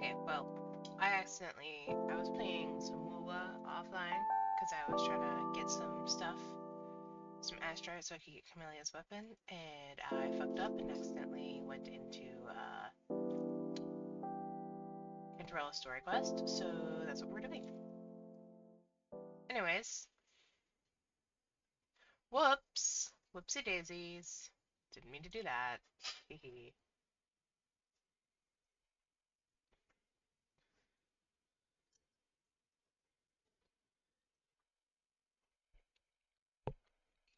Okay, well, I was playing some WoWa offline because I was trying to get some stuff, some asteroids so I could get Camellia's weapon, and I fucked up and accidentally went into Cantarella story quest, so that's what we're doing. Anyways, whoops, whoopsie daisies, didn't mean to do that. Hehe.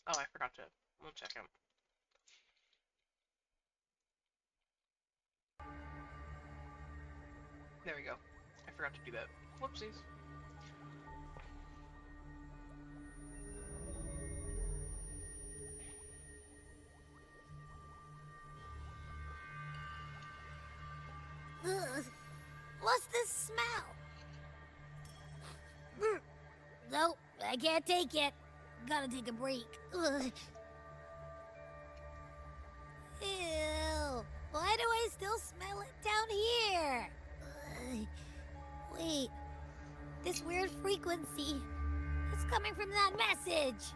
Oh, I forgot to. 1 second. There we go. I forgot to do that. Whoopsies. Ugh, what's this smell? Nope, I can't take it. Gotta take a break. Ugh. Ew, why do I still smell it down here? Ugh. Wait, this weird frequency. It's coming from that message.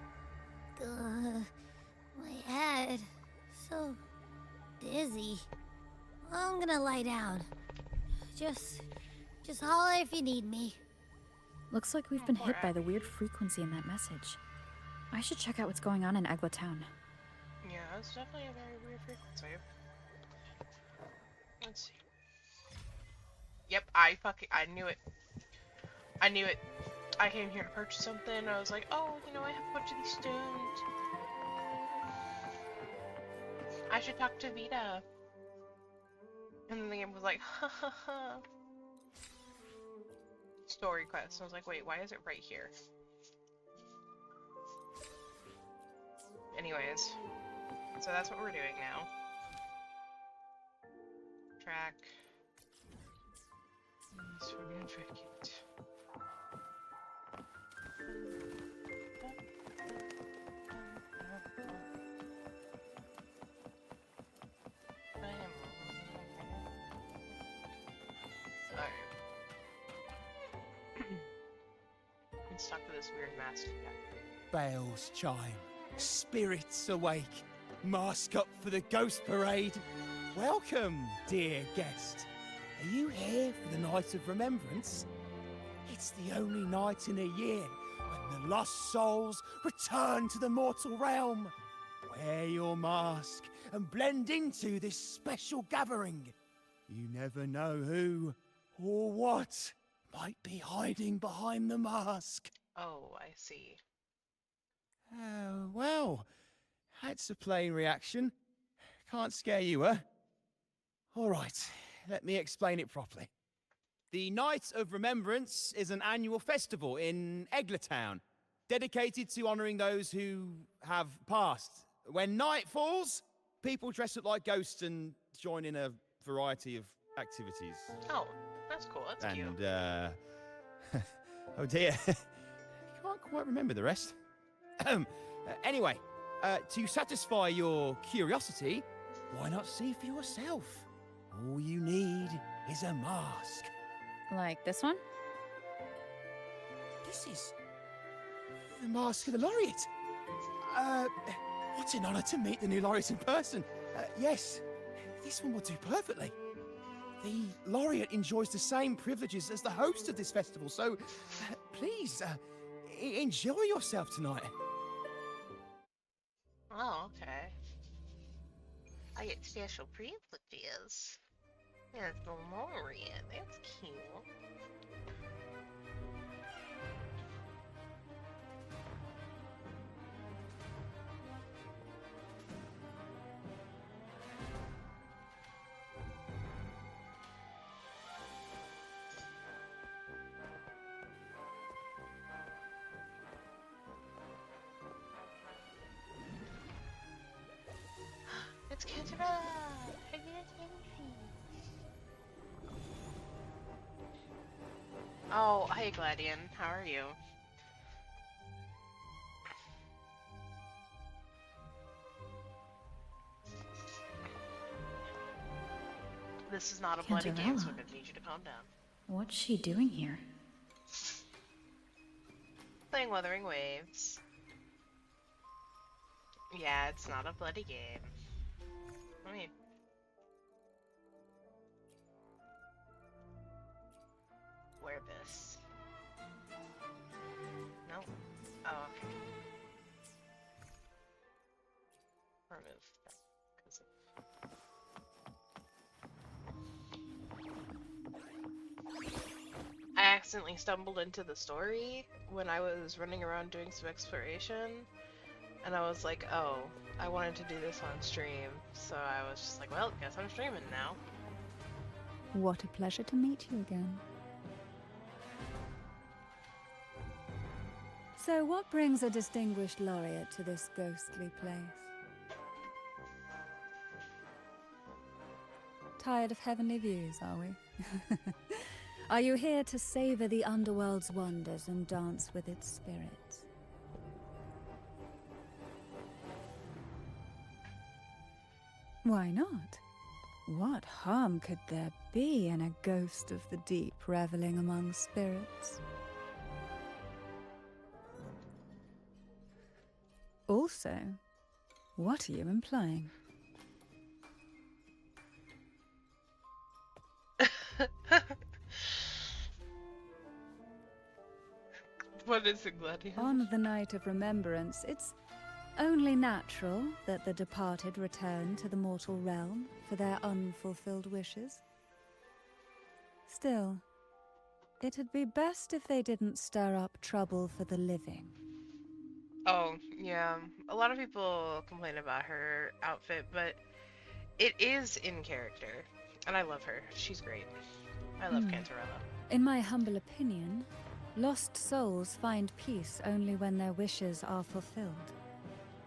Ugh, my head. So dizzy. I'm gonna lie down. Just holler if you need me. Looks like we've been hit by the weird frequency in that message. I should check out what's going on in Egla Town. Yeah, it's definitely a very weird frequency. Let's see. Yep, I knew it. I knew it. I came here to purchase something. I was like, oh, I have a bunch of these stones. I should talk to Vita. And then the game was like, ha ha ha. Story quest. I was like, wait, why is it right here? Anyways, so that's what we're doing now. Track. So we're gonna track it. I'm stuck with this weird mask. Bells chime, spirits awake, mask up for the ghost parade. Welcome, dear guest. Are you here for the Night of Remembrance? It's the only night in a year when the lost souls return to the mortal realm. Wear your mask and blend into this special gathering. You never know who or what might be hiding behind the mask. Oh, I see. Oh, well, that's a plain reaction. Can't scare you, huh? All right, let me explain it properly. The Night of Remembrance is an annual festival in Egla Town, dedicated to honouring those who have passed. When night falls, people dress up like ghosts and join in a variety of activities. Oh, that's cool. That's cute. Oh dear, can't quite remember the rest. Anyway, to satisfy your curiosity, why not see for yourself? All you need is a mask. Like this one? This is the mask of the laureate. What an honor to meet the new laureate in person. Yes, this one will do perfectly. The laureate enjoys the same privileges as the host of this festival, so please, enjoy yourself tonight. Oh, okay. I get special privileges. Yeah, the laureate. That's cute. It's Cantarella! Oh, hey Gladian, how are you? This is not a bloody game, so Cantarella? I'm gonna need you to calm down. What's she doing here? Playing Wuthering Waves. Yeah, it's not a bloody game. Let me... wear this. No? Oh, okay. Remove that. 'Cause I accidentally stumbled into the story when I was running around doing some exploration, and I was like, oh, I wanted to do this on stream, so I was just like, well, guess I'm streaming now. What a pleasure to meet you again. So what brings a distinguished laureate to this ghostly place? Tired of heavenly views, are we? Are you here to savor the underworld's wonders and dance with its spirits? Why not? What harm could there be in a ghost of the deep reveling among spirits? Also, what are you implying? What is it, Gladius? On the night of remembrance, it's only natural that the departed return to the mortal realm for their unfulfilled wishes. Still, it'd be best if they didn't stir up trouble for the living. Oh, yeah. A lot of people complain about her outfit, but it is in character. And I love her. She's great. I love Cantarella. In my humble opinion, lost souls find peace only when their wishes are fulfilled.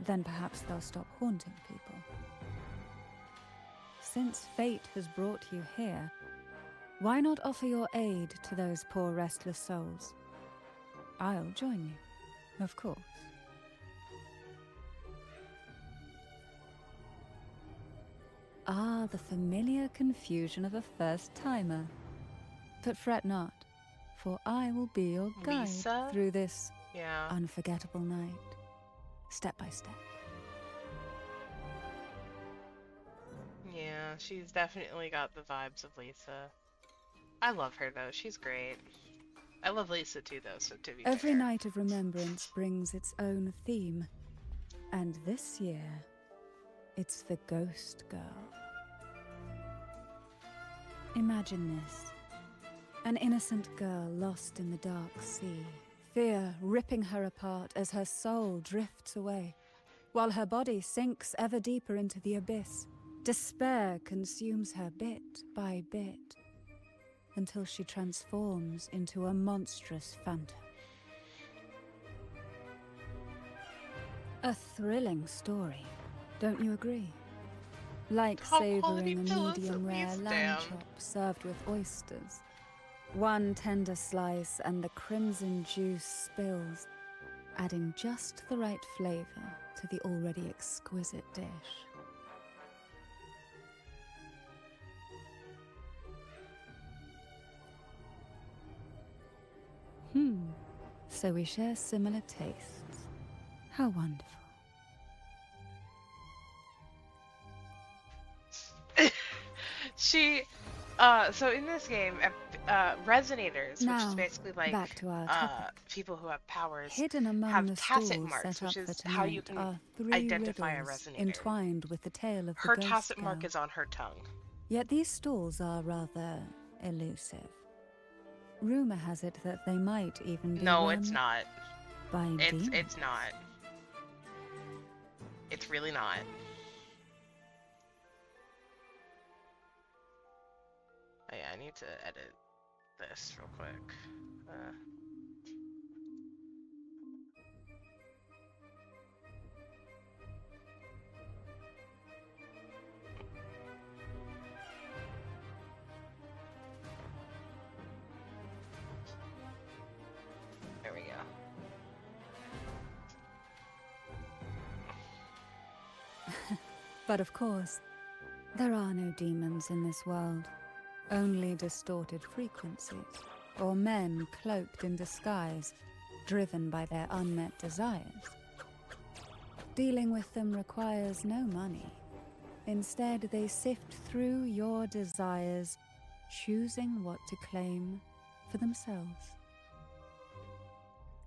Then perhaps they'll stop haunting people. Since fate has brought you here, why not offer your aid to those poor restless souls? I'll join you, of course. Ah, the familiar confusion of a first-timer. But fret not, for I will be your guide Lisa? through this Yeah. unforgettable night, step by step. Yeah, she's definitely got the vibes of Lisa. I love her, though. She's great. I love Lisa, too, though, so to be Every fair. night of remembrance brings its own theme, and this year, it's the Ghost Girl. Imagine this. An innocent girl lost in the dark sea, fear ripping her apart as her soul drifts away, while her body sinks ever deeper into the abyss. Despair consumes her bit by bit, until she transforms into a monstrous phantom. A thrilling story, don't you agree? Like Top quality savoring a pillows, at medium-rare least, lamb damn. chop served with oysters. One tender slice and the crimson juice spills, adding just the right flavor to the already exquisite dish. So we share similar tastes. How wonderful. So in this game, resonators, which is Now, basically like back to our topic. people who have powers, Hidden among have the tacit stools marks, set up which for is how you tonight can are 3 identify a riddles resonator. entwined with the tale of Her the ghost tacit mark girl. is on her tongue. Yet these stalls are rather elusive. Rumor has it that they might even be No, run it's not. by demons. It's not. It's really not. Oh yeah, I need to edit this real quick. There we go. But of course, There are no demons in this world, only distorted frequencies, or men cloaked in disguise, driven by their unmet desires. Dealing with them requires no money. Instead, they sift through your desires, choosing what to claim for themselves.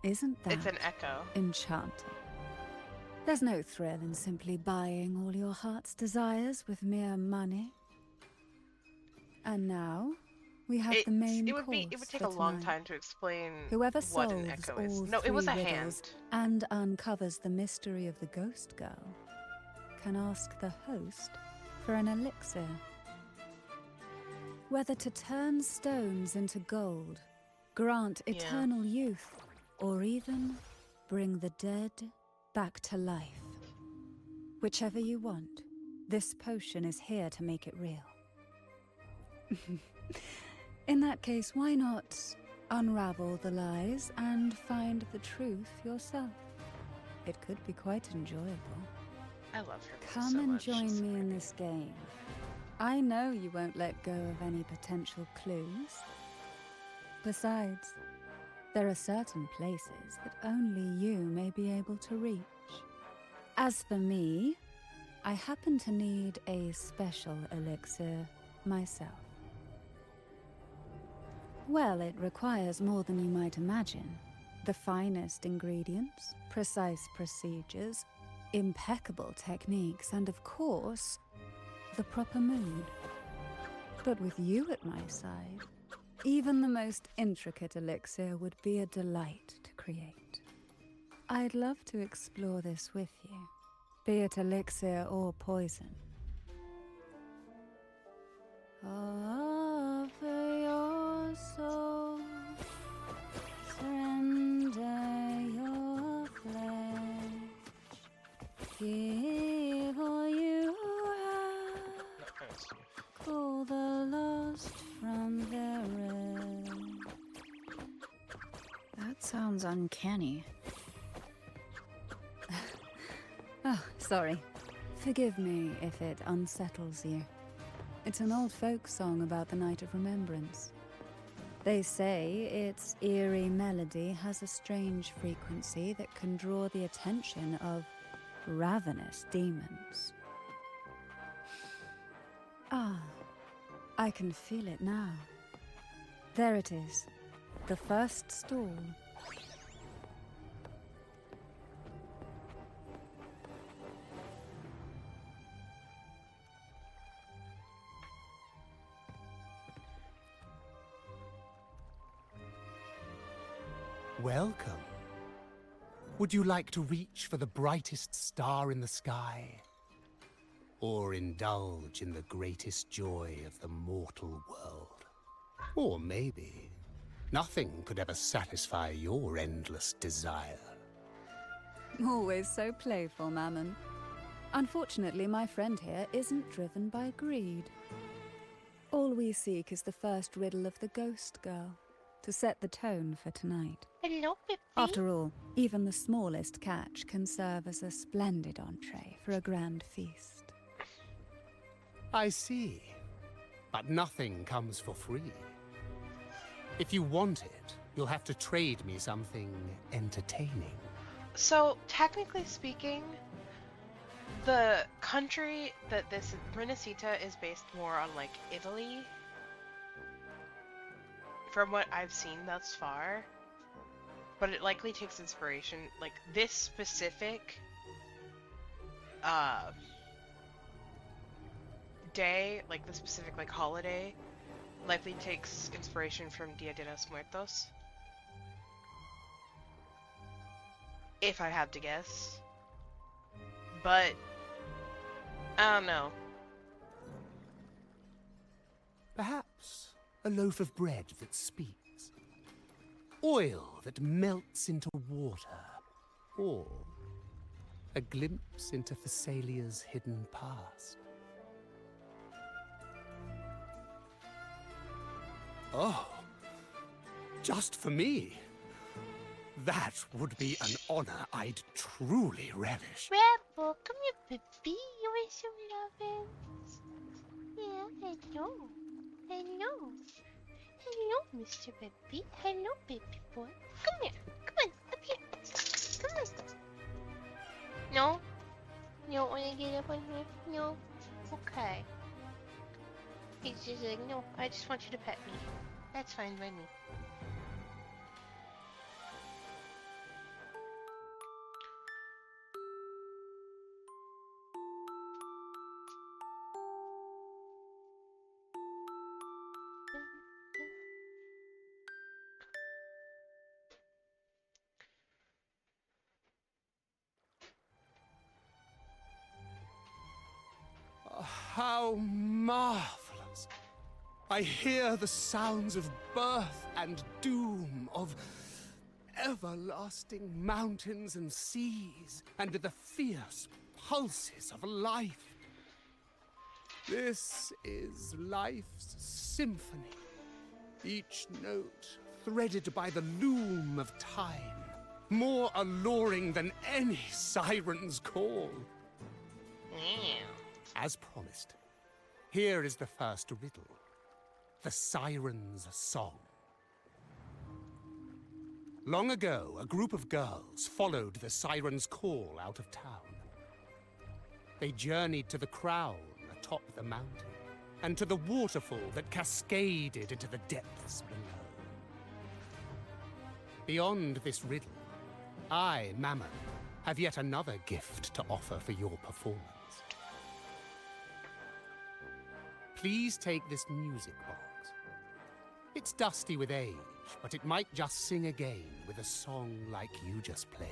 Isn't that It's an echo. enchanting? There's no thrill in simply buying all your heart's desires with mere money. And now, we have the main It would course take for a long tonight. time to explain Whoever what an solves echo is. all No, it was three a riddles hand. and uncovers the mystery of the ghost girl can ask the host for an elixir. Whether to turn stones into gold, grant eternal youth, or even bring the dead back to life. Whichever you want, this potion is here to make it real. In that case, why not unravel the lies and find the truth yourself? It could be quite enjoyable. I love her. Come so and much. join She's me in great. this game. I know you won't let go of any potential clues. Besides, there are certain places that only you may be able to reach. As for me, I happen to need a special elixir myself. Well, it requires more than you might imagine. The finest ingredients, precise procedures, impeccable techniques, and of course, the proper mood. But with you at my side, even the most intricate elixir would be a delight to create. I'd love to explore this with you, be it elixir or poison. Offer your soul, surrender your flesh, give all you have, call the lost from their rest. That sounds uncanny. Oh, sorry. Forgive me if it unsettles you. It's an old folk song about the Night of Remembrance. They say its eerie melody has a strange frequency that can draw the attention of ravenous demons. Ah, I can feel it now. There it is, the first stall. Welcome. Would you like to reach for the brightest star in the sky? Or indulge in the greatest joy of the mortal world? Or maybe nothing could ever satisfy your endless desire. Always so playful, Mammon. Unfortunately, my friend here isn't driven by greed. All we seek is the first riddle of the ghost girl, to set the tone for tonight. Hello, Pippi. After all, even the smallest catch can serve as a splendid entree for a grand feast. I see. But nothing comes for free. If you want it, you'll have to trade me something entertaining. So, technically speaking, the country that this Renacita is based more on, like, Italy, from what I've seen thus far, but it likely takes inspiration, like, this specific, day, like, the specific, like, holiday, likely takes inspiration from Dia de los Muertos. If I had to guess. But, I don't know. Perhaps a loaf of bread that speaks. Oil that melts into water. Or a glimpse into Thessalia's hidden past. Oh, just for me. That would be an honor I'd truly relish. Rebel, come here, Pippi. You are so loving. hello. Hello. Hello, Mr. Baby. Hello, baby boy. Come here. Come on, up here. Come on. No? You don't want to get up on here? No? Okay. He's just like, no, I just want you to pet me. That's fine by me. How marvelous! I hear the sounds of birth and doom, of everlasting mountains and seas, and the fierce pulses of life. This is life's symphony, each note threaded by the loom of time, more alluring than any siren's call. Yeah. As promised, here is the first riddle. The Siren's Song. Long ago, a group of girls followed the Siren's call out of town. They journeyed to the crown atop the mountain, and to the waterfall that cascaded into the depths below. Beyond this riddle, I, Mammon, have yet another gift to offer for your performance. Please take this music box. It's dusty with age, but it might just sing again with a song like you just played.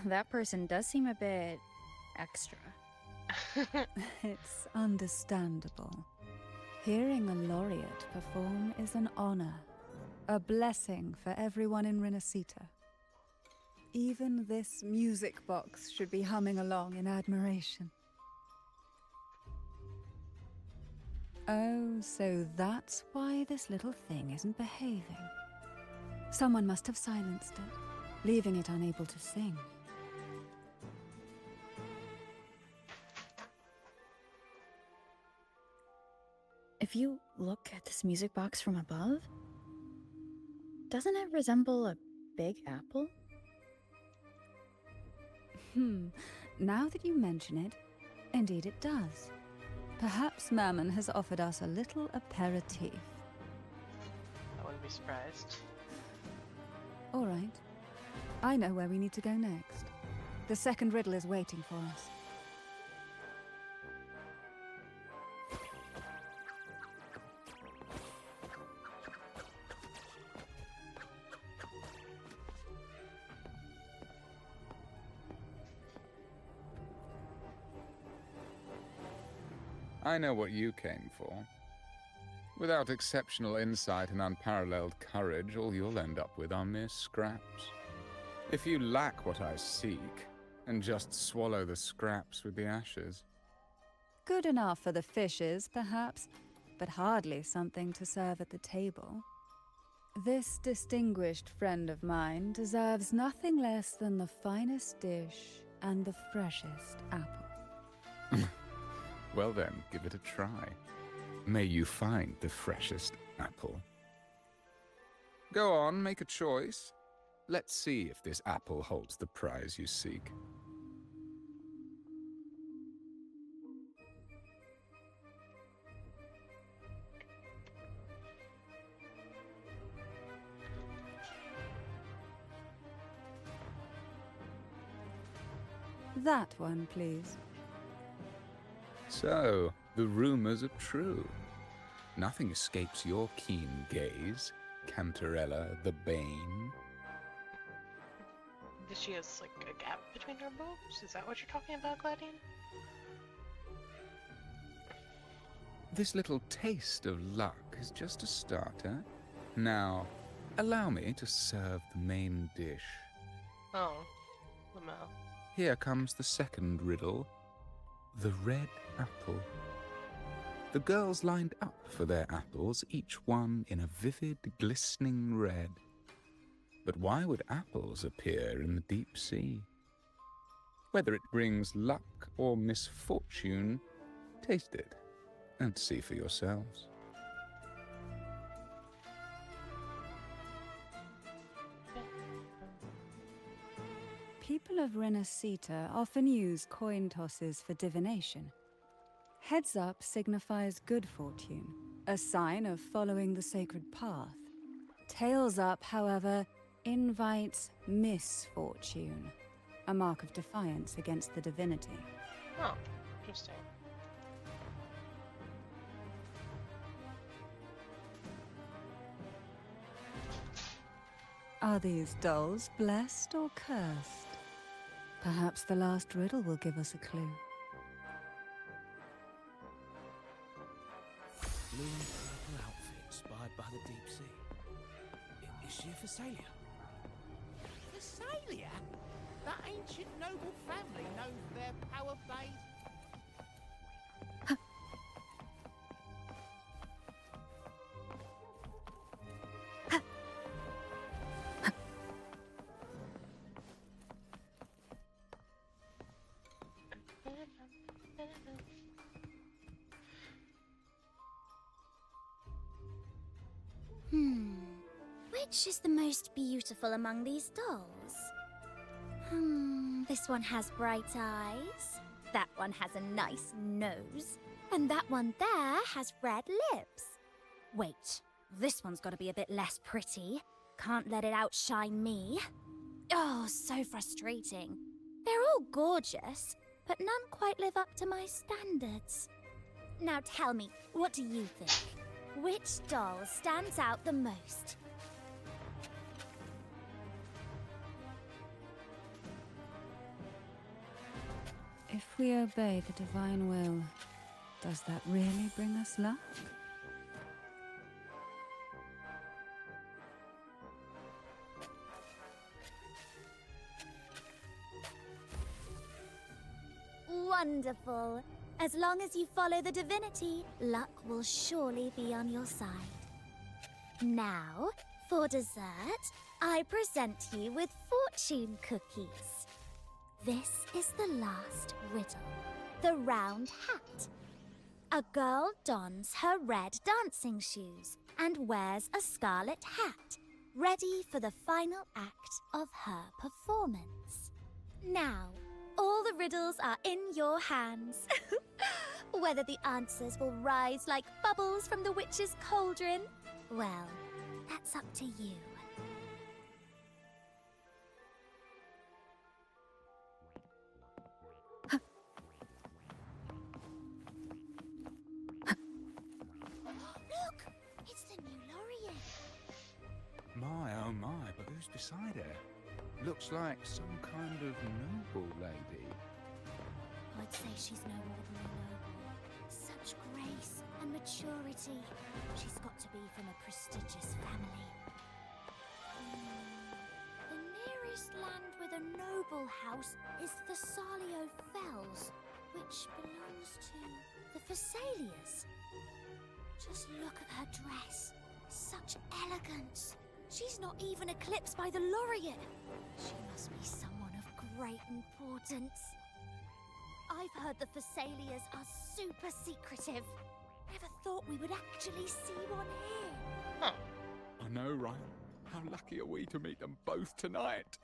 That person does seem a bit extra. It's understandable. Hearing a laureate perform is an honor, a blessing for everyone in Renacita. Even this music box should be humming along in admiration. Oh, so that's why this little thing isn't behaving. Someone must have silenced it, leaving it unable to sing. If you look at this music box from above, doesn't it resemble a big apple? Now that you mention it, indeed it does. Perhaps Mammon has offered us a little aperitif. I wouldn't be surprised. All right. I know where we need to go next. The second riddle is waiting for us. I know what you came for. Without exceptional insight and unparalleled courage, all you'll end up with are mere scraps. If you lack what I seek, and just swallow the scraps with the ashes. Good enough for the fishes, perhaps, but hardly something to serve at the table. This distinguished friend of mine deserves nothing less than the finest dish and the freshest apple. Well then, give it a try. May you find the freshest apple. Go on, make a choice. Let's see if this apple holds the prize you seek. That one, please. So, the rumors are true. Nothing escapes your keen gaze, Cantarella the Bane. Does she has like a gap between her boobs? Is that what you're talking about, Gladian? This little taste of luck is just a starter. Now, allow me to serve the main dish. Oh, Lamel. Here comes the second riddle. The red apple. The girls lined up for their apples, each one in a vivid, glistening red. But why would apples appear in the deep sea? Whether it brings luck or misfortune, taste it and see for yourselves. People of Renacita often use coin tosses for divination. Heads up signifies good fortune, a sign of following the sacred path. Tails up, however, invites misfortune, a mark of defiance against the divinity. Oh, interesting. Are these dolls blessed or cursed? Perhaps the last riddle will give us a clue. Blue and purple outfit inspired by the deep sea. Is she a Phasalia? Phasalia? That ancient noble family known for their power-based... Which is the most beautiful among these dolls? This one has bright eyes. That one has a nice nose. And that one there has red lips. Wait, this one's got to be a bit less pretty. Can't let it outshine me. Oh, so frustrating. They're all gorgeous, but none quite live up to my standards. Now tell me, what do you think? Which doll stands out the most? If we obey the divine will, does that really bring us luck? Wonderful. As long as you follow the divinity, luck will surely be on your side. Now, for dessert, I present you with fortune cookies. This is the last riddle. The round hat. A girl dons her red dancing shoes and wears a scarlet hat, ready for the final act of her performance. Now, all the riddles are in your hands. Whether the answers will rise like bubbles from the witch's cauldron, well, that's up to you. Look! It's the new laureate. My, oh my, but who's beside her? Looks like some kind of noble lady. I'd say she's no ordinary noble. Such grace and maturity. She's got to be from a prestigious family. The nearest land with a noble house is Thessalio Fells, which belongs to the Phasalias. Just look at her dress. Such elegance. She's not even eclipsed by the laureate. She must be someone of great importance. I've heard the Phasalias are super secretive. Never thought we would actually see one here. Huh. I know, right? How lucky are we to meet them both tonight?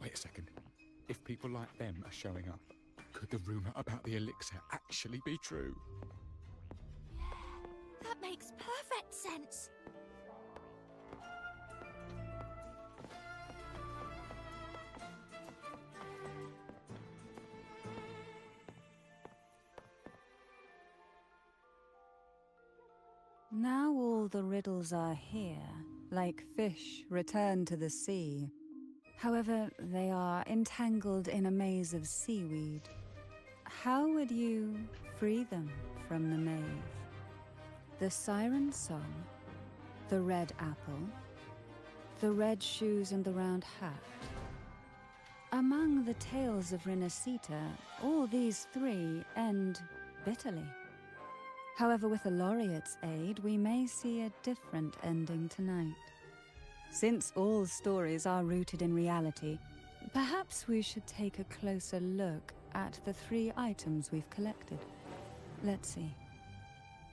Wait a second. If people like them are showing up, could the rumour about the elixir actually be true? Yeah, that makes perfect sense. Now all the riddles are here, like fish returned to the sea. However, they are entangled in a maze of seaweed. How would you free them from the maze? The siren song, the red apple, the red shoes and the round hat. Among the tales of Renacita, all these three end bitterly. However, with the laureate's aid, we may see a different ending tonight. Since all stories are rooted in reality, perhaps we should take a closer look at the 3 items we've collected. Let's see.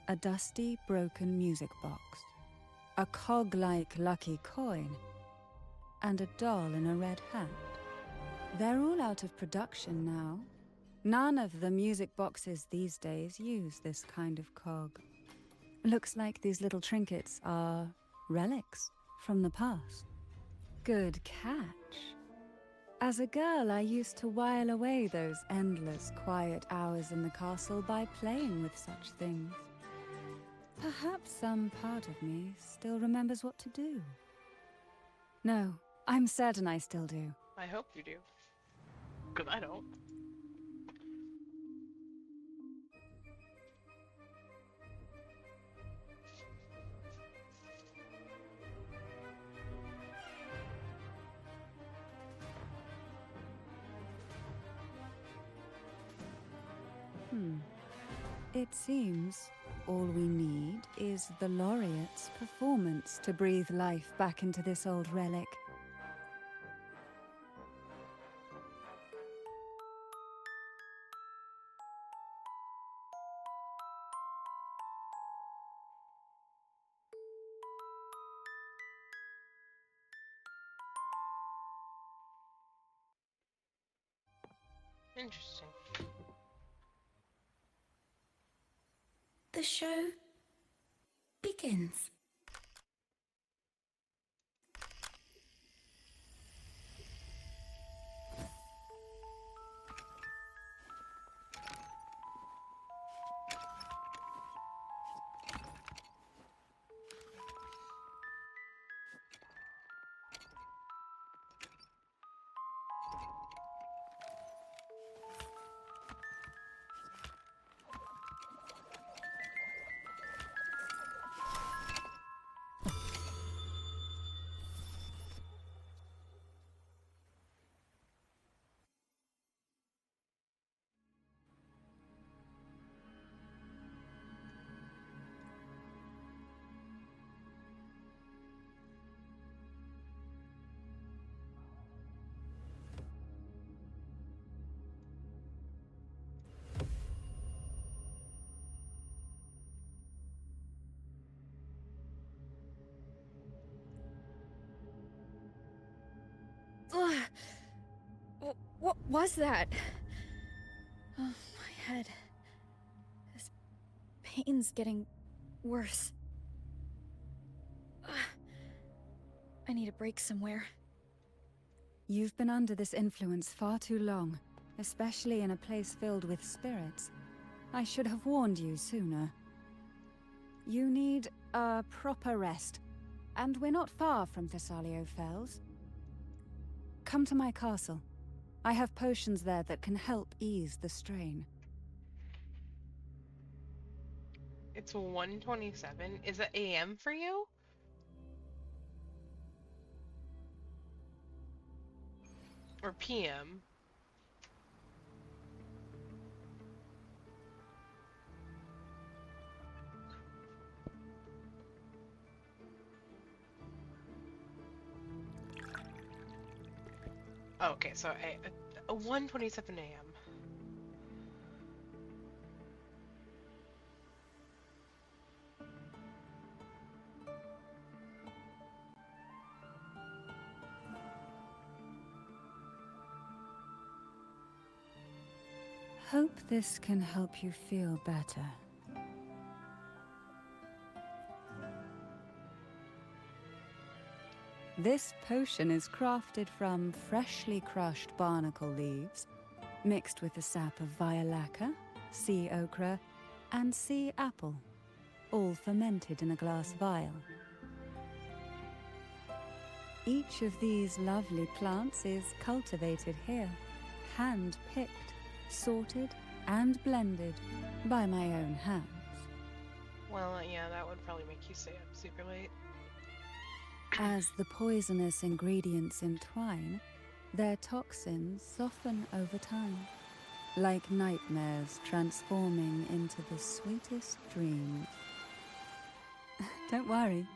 A dusty, broken music box, a cog-like lucky coin, and a doll in a red hat. They're all out of production now. None of the music boxes these days use this kind of cog. Looks like these little trinkets are relics from the past. Good catch. As a girl, I used to while away those endless, quiet hours in the castle by playing with such things. Perhaps some part of me still remembers what to do. No, I'm certain I still do. I hope you do. Because I don't. It seems all we need is the laureate's performance to breathe life back into this old relic. Interesting. The show begins. What was that? Oh, my head. This pain's getting worse. I need a break somewhere. You've been under this influence far too long, especially in a place filled with spirits. I should have warned you sooner. You need a proper rest, and we're not far from Thessalio Fells. Come to my castle. I have potions there that can help ease the strain. It's 1:27. Is it AM for you? Or PM? Oh, okay, so 1:27 AM. Hope this can help you feel better. This potion is crafted from freshly crushed barnacle leaves, mixed with the sap of violaca, sea okra, and sea apple, all fermented in a glass vial. Each of these lovely plants is cultivated here, hand-picked, sorted, and blended by my own hands. Well, yeah, that would probably make you stay up super late. As the poisonous ingredients entwine, their toxins soften over time, like nightmares transforming into the sweetest dreams. Don't worry,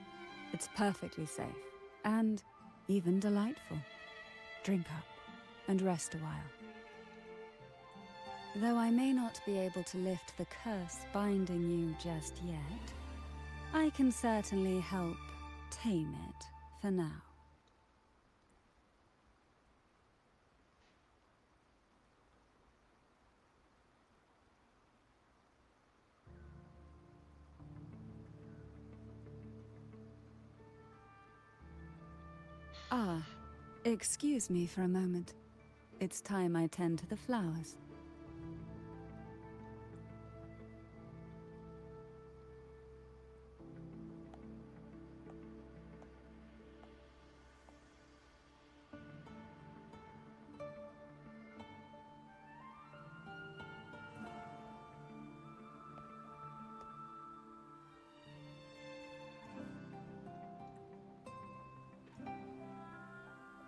it's perfectly safe. and even delightful. Drink up and rest a while. Though I may not be able to lift the curse binding you just yet, I can certainly help tame it for now. Ah, excuse me for a moment. It's time I tend to the flowers.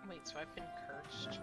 Wait, so I've been cursed?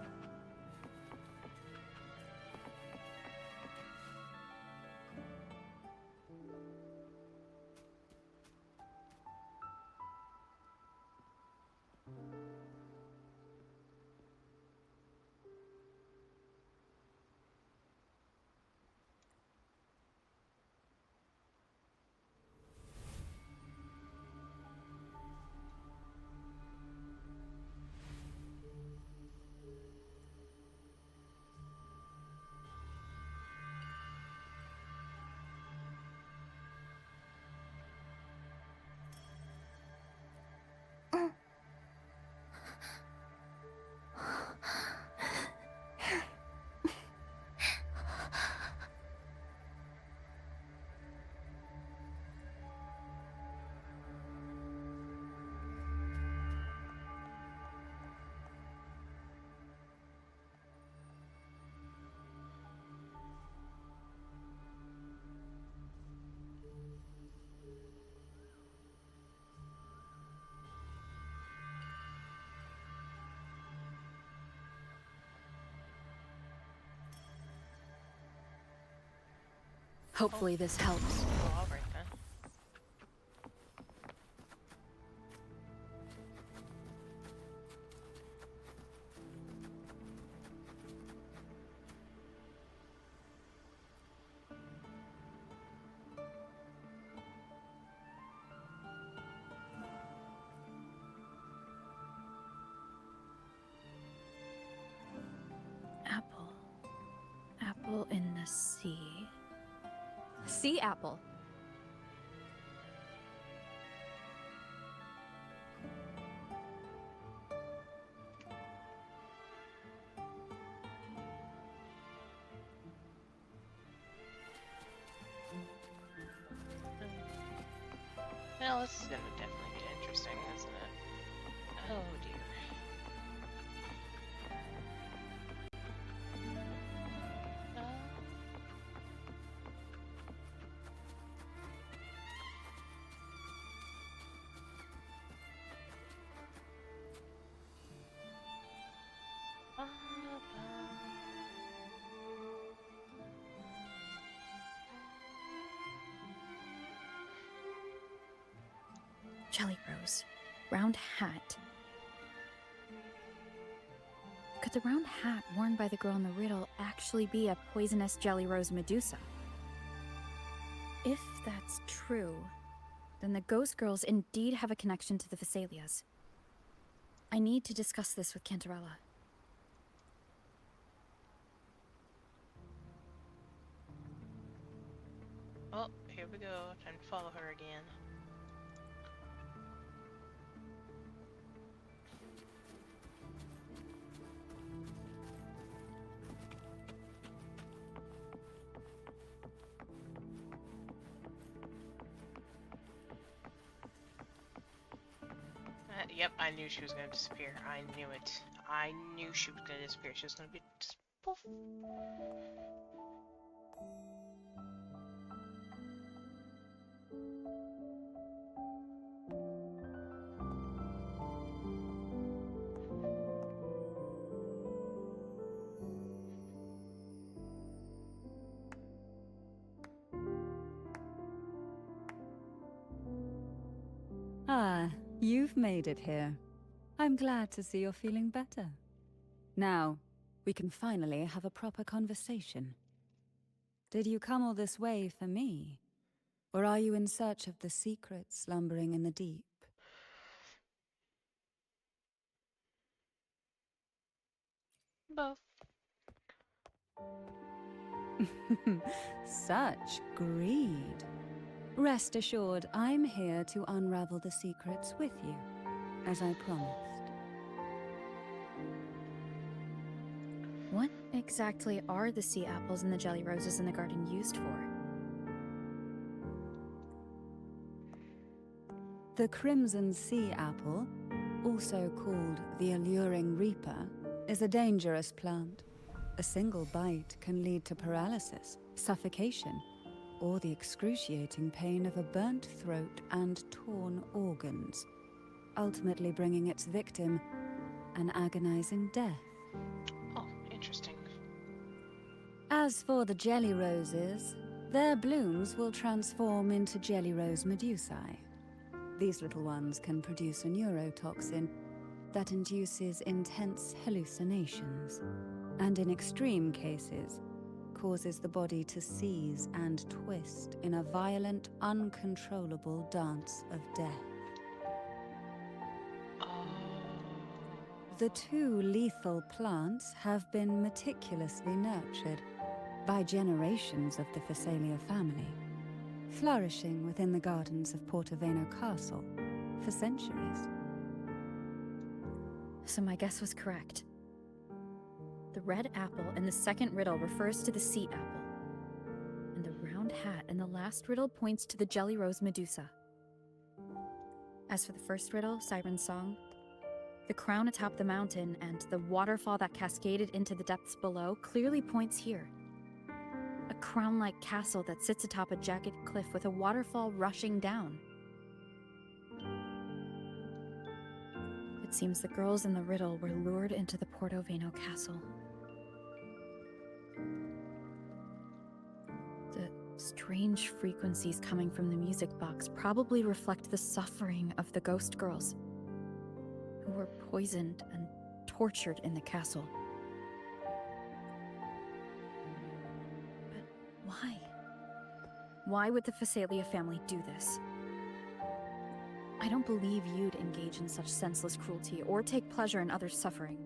Hopefully this helps. Oh, alright then. Apple. Apple in the sea. Sea apple. Well, this is gonna definitely get interesting, isn't it? Oh dear. Jelly Rose. Round hat. Could the round hat worn by the girl in the riddle actually be a poisonous Jelly Rose Medusa? If that's true, then the ghost girls indeed have a connection to the Vesalias. I need to discuss this with Cantarella. Oh, here we go. Time to follow her again. Yep, I knew she was gonna disappear. I knew it. I knew she was gonna disappear. She was gonna be just poof. Ah, you've made it here. I'm glad to see you're feeling better. Now, we can finally have a proper conversation. Did you come all this way for me? Or are you in search of the secret slumbering in the deep? Both. Such greed. Rest assured, I'm here to unravel the secrets with you, as I promised. What exactly are the sea apples and the jelly roses in the garden used for? The crimson sea apple, also called the alluring reaper, is a dangerous plant. A single bite can lead to paralysis, suffocation, or the excruciating pain of a burnt throat and torn organs, ultimately bringing its victim an agonizing death. Oh, interesting. As for the jelly roses, their blooms will transform into jelly rose medusae. These little ones can produce a neurotoxin that induces intense hallucinations, and in extreme cases, causes the body to seize and twist in a violent, uncontrollable dance of death. Oh. The two lethal plants have been meticulously nurtured by generations of the Phasalia family, flourishing within the gardens of Portoveno Castle for centuries. So my guess was correct. The red apple in the second riddle refers to the sea apple, and the round hat in the last riddle points to the jelly rose Medusa. As for the first riddle, Siren's Song, the crown atop the mountain and the waterfall that cascaded into the depths below clearly points here. A crown-like castle that sits atop a jagged cliff with a waterfall rushing down. It seems the girls in the riddle were lured into the Portoveno castle. The strange frequencies coming from the music box probably reflect the suffering of the ghost girls, who were poisoned and tortured in the castle. But why? Why would the Phasalia family do this? I don't believe you'd engage in such senseless cruelty or take pleasure in others' suffering.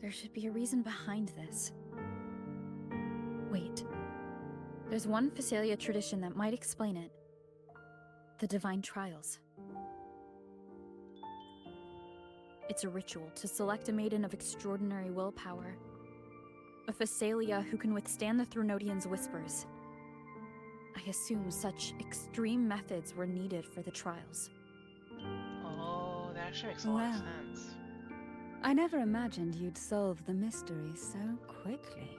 There should be a reason behind this. Wait. There's one Phasalia tradition that might explain it. The Divine Trials. It's a ritual to select a maiden of extraordinary willpower. A Phasalia who can withstand the Thronodians' whispers. I assume such extreme methods were needed for the trials. Oh, that actually makes a lot of Wow. sense. I never imagined you'd solve the mystery so quickly.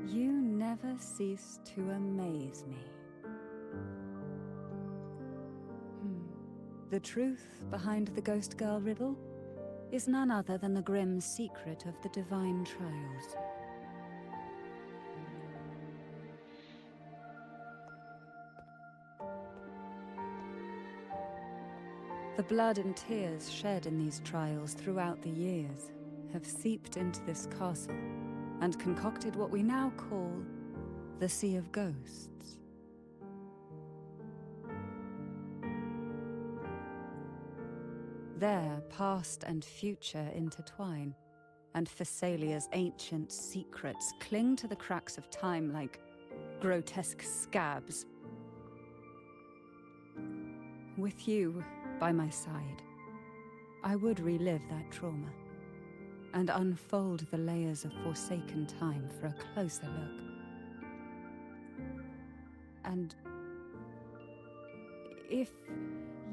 You never cease to amaze me. The truth behind the Ghost Girl riddle is none other than the grim secret of the Divine Trials. The blood and tears shed in these trials throughout the years have seeped into this castle and concocted what we now call the Sea of Ghosts. There, past and future intertwine, and Phasalia's ancient secrets cling to the cracks of time like grotesque scabs. With you by my side, I would relive that trauma and unfold the layers of forsaken time for a closer look. And if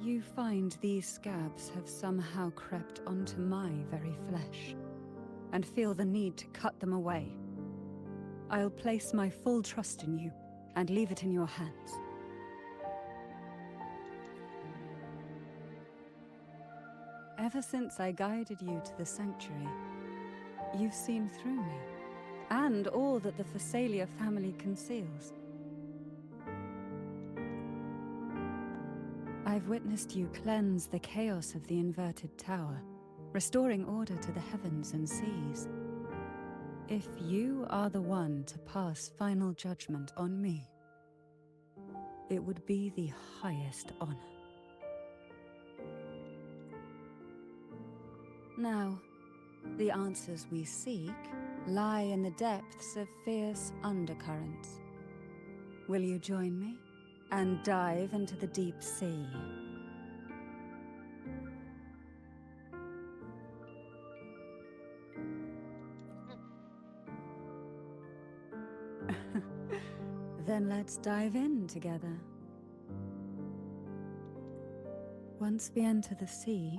you find these scabs have somehow crept onto my very flesh and feel the need to cut them away, I'll place my full trust in you and leave it in your hands. Ever since I guided you to the sanctuary, you've seen through me, and all that the Phasalia family conceals. I've witnessed you cleanse the chaos of the inverted tower, restoring order to the heavens and seas. If you are the one to pass final judgment on me, it would be the highest honor. Now, the answers we seek lie in the depths of fierce undercurrents. Will you join me and dive into the deep sea? Then let's dive in together. Once we enter the sea,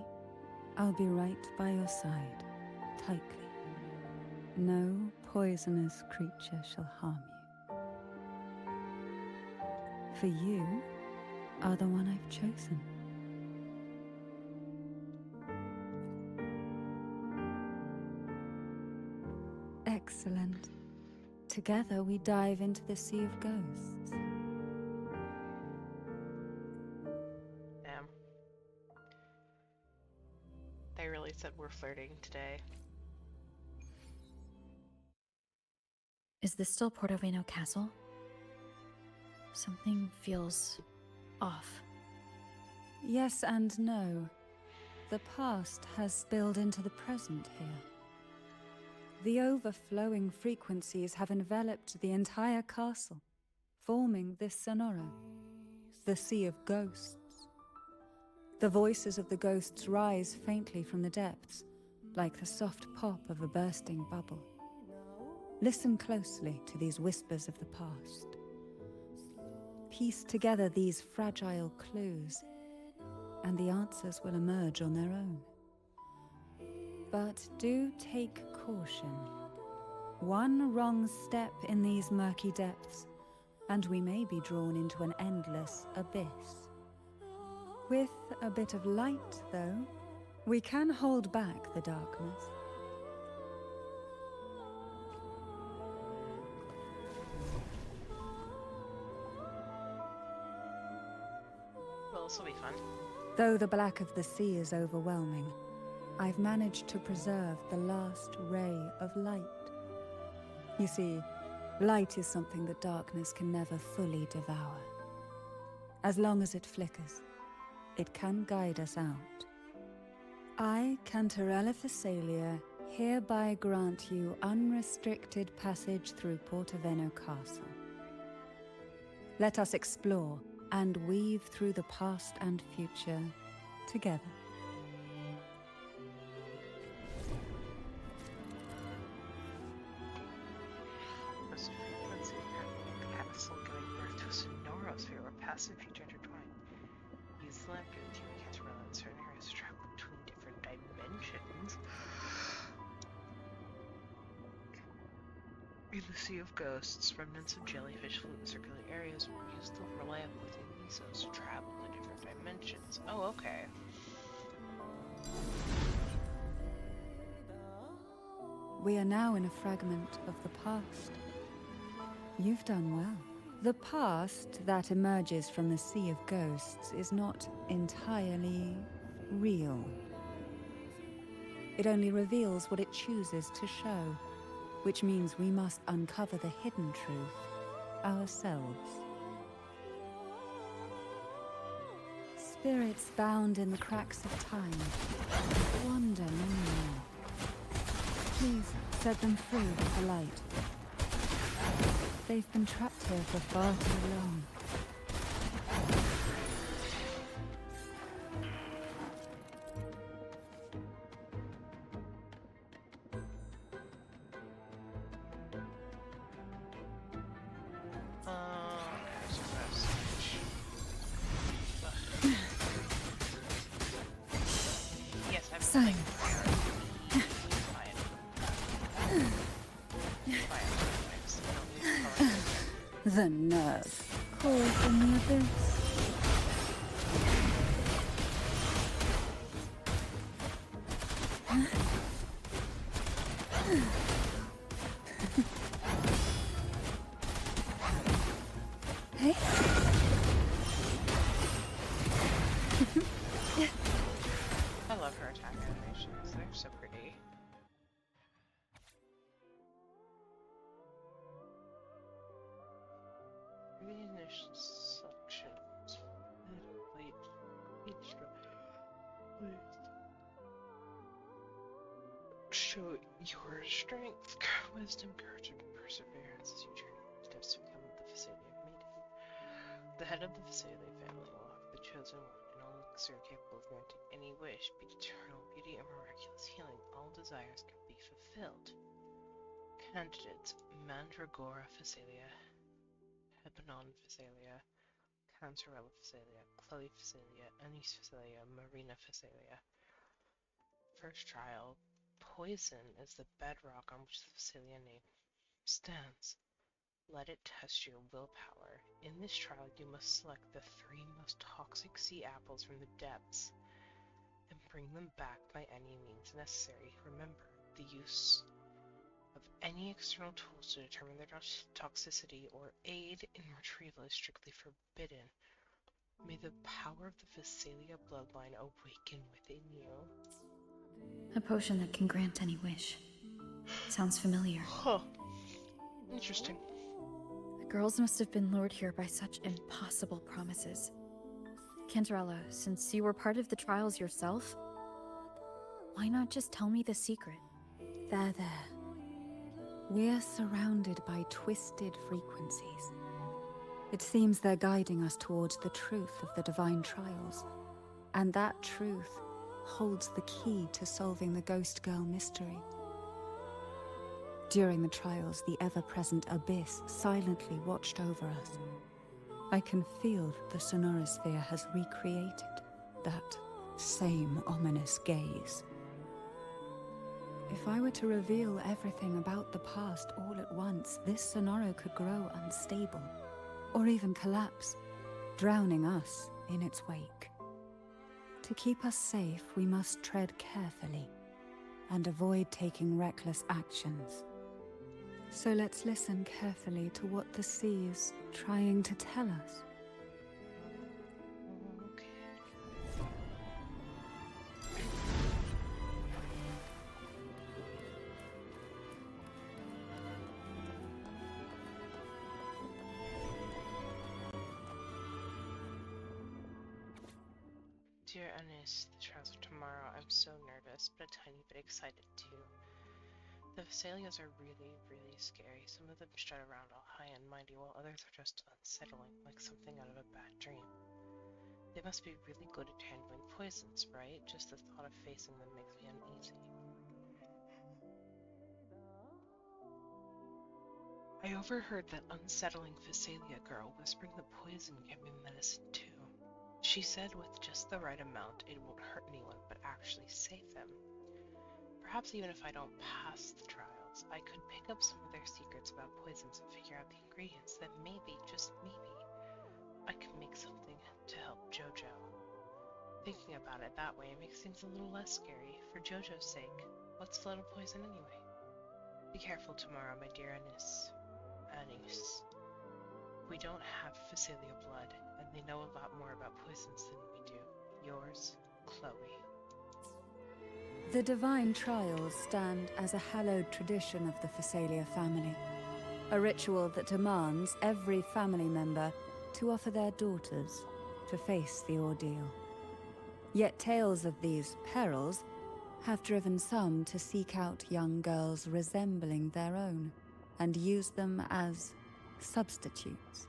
I'll be right by your side, tightly. No poisonous creature shall harm you. For you are the one I've chosen. Excellent. Together we dive into the Sea of Ghosts. Damn. They really said we're flirting today. Is this still Portoveno Castle? Something feels off. Yes and no. The past has spilled into the present here. The overflowing frequencies have enveloped the entire castle, forming this sonoro, the Sea of Ghosts. The voices of the ghosts rise faintly from the depths, like the soft pop of a bursting bubble. Listen closely to these whispers of the past. Piece together these fragile clues, and the answers will emerge on their own. But do take caution. One wrong step in these murky depths, and we may be drawn into an endless abyss. With a bit of light, though, we can hold back the darkness. Well, this will be fun. Though the black of the sea is overwhelming, I've managed to preserve the last ray of light. You see, light is something that darkness can never fully devour. As long as it flickers, it can guide us out. I, Cantarella Thessalia, hereby grant you unrestricted passage through Portoveno Castle. Let us explore and weave through the past and future together. This frequency in the castle giving birth to a sonorosphere where past and future intertwine. Use the lamp to determine Cantarella in certain areas to travel between different dimensions. In the Sea of Ghosts, remnants of jellyfish float in circular areas where use the lamp within themselves to travel to different dimensions. Oh, okay. We are now in a fragment of the past. You've done well. The past that emerges from the Sea of Ghosts is not entirely real. It only reveals what it chooses to show, which means we must uncover the hidden truth ourselves. Spirits bound in the cracks of time wander no more. Please set them free with the light. They've been trapped here for far too long. There's a message. Yes, I'm Simon. The nerve. Call from the abyss. Hey? love her attack animations. They're so pretty. Finish sections. Wait. Show your strength, wisdom, courage, and perseverance as you journey steps to become the Phasalia maiden. The head of the Phasalia family will have the chosen one, an elixir capable of granting any wish, be it eternal beauty or miraculous healing. All desires can be fulfilled. Candidates: Mandragora Phasalia, Hebanon Phasalia, Cantarella Phasalia, Chloe Phasalia, Anise Phasalia, Marina Phasalia. First trial. Poison is the bedrock on which the Phasalia name stands. Let it test your willpower. In this trial, you must select the 3 most toxic sea apples from the depths and bring them back by any means necessary. Remember, the use of any external tools to determine their toxicity or aid in retrieval is strictly forbidden. May the power of the Phasalia bloodline awaken within you. A potion that can grant any wish. Sounds familiar. Huh. Interesting. The girls must have been lured here by such impossible promises. Cantarella, since you were part of the trials yourself, why not just tell me the secret? There. We're surrounded by twisted frequencies. It seems they're guiding us towards the truth of the divine trials. And that truth holds the key to solving the Ghost Girl mystery. During the trials, the ever-present abyss silently watched over us. I can feel that the sonorosphere has recreated that same ominous gaze. If I were to reveal everything about the past all at once, this sonoro could grow unstable, or even collapse, drowning us in its wake. To keep us safe, we must tread carefully and avoid taking reckless actions. So let's listen carefully to what the sea is trying to tell us. Okay. Dear Anis, the trials of tomorrow, I'm so nervous, but a tiny bit excited too. The Phasalias are really, really scary. Some of them strut around all high and mighty, while others are just unsettling, like something out of a bad dream. They must be really good at handling poisons, right? Just the thought of facing them makes me uneasy. I overheard that unsettling Phasalia girl whispering the poison can be medicine too. She said with just the right amount, it won't hurt anyone, but actually save them. Perhaps even if I don't pass the trials, I could pick up some of their secrets about poisons and figure out the ingredients. Then maybe, just maybe, I could make something to help Jojo. Thinking about it that way makes things a little less scary. For Jojo's sake, what's the little poison anyway? Be careful tomorrow, my dear Anis. We don't have Phasalia blood, and they know a lot more about poisons than we do. Yours, Chloe. The divine trials stand as a hallowed tradition of the Phasalia family, a ritual that demands every family member to offer their daughters to face the ordeal. Yet tales of these perils have driven some to seek out young girls resembling their own and use them as substitutes.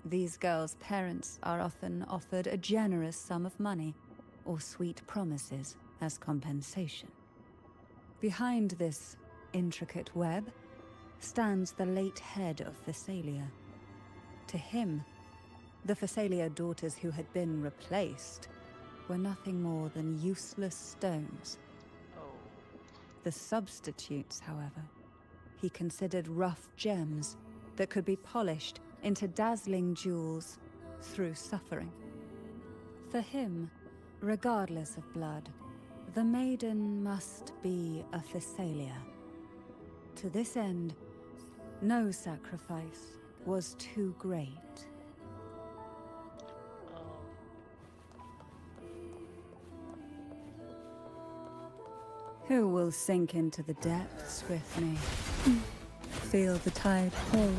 These girls' parents are often offered a generous sum of money or sweet promises as compensation. Behind this intricate web stands the late head of Phasalia. To him, the Phasalia daughters who had been replaced were nothing more than useless stones. Oh. The substitutes, however, he considered rough gems that could be polished into dazzling jewels through suffering. For him, regardless of blood, the maiden must be a Phasalia. To this end, no sacrifice was too great. Who will sink into the depths with me? Feel the tide pull.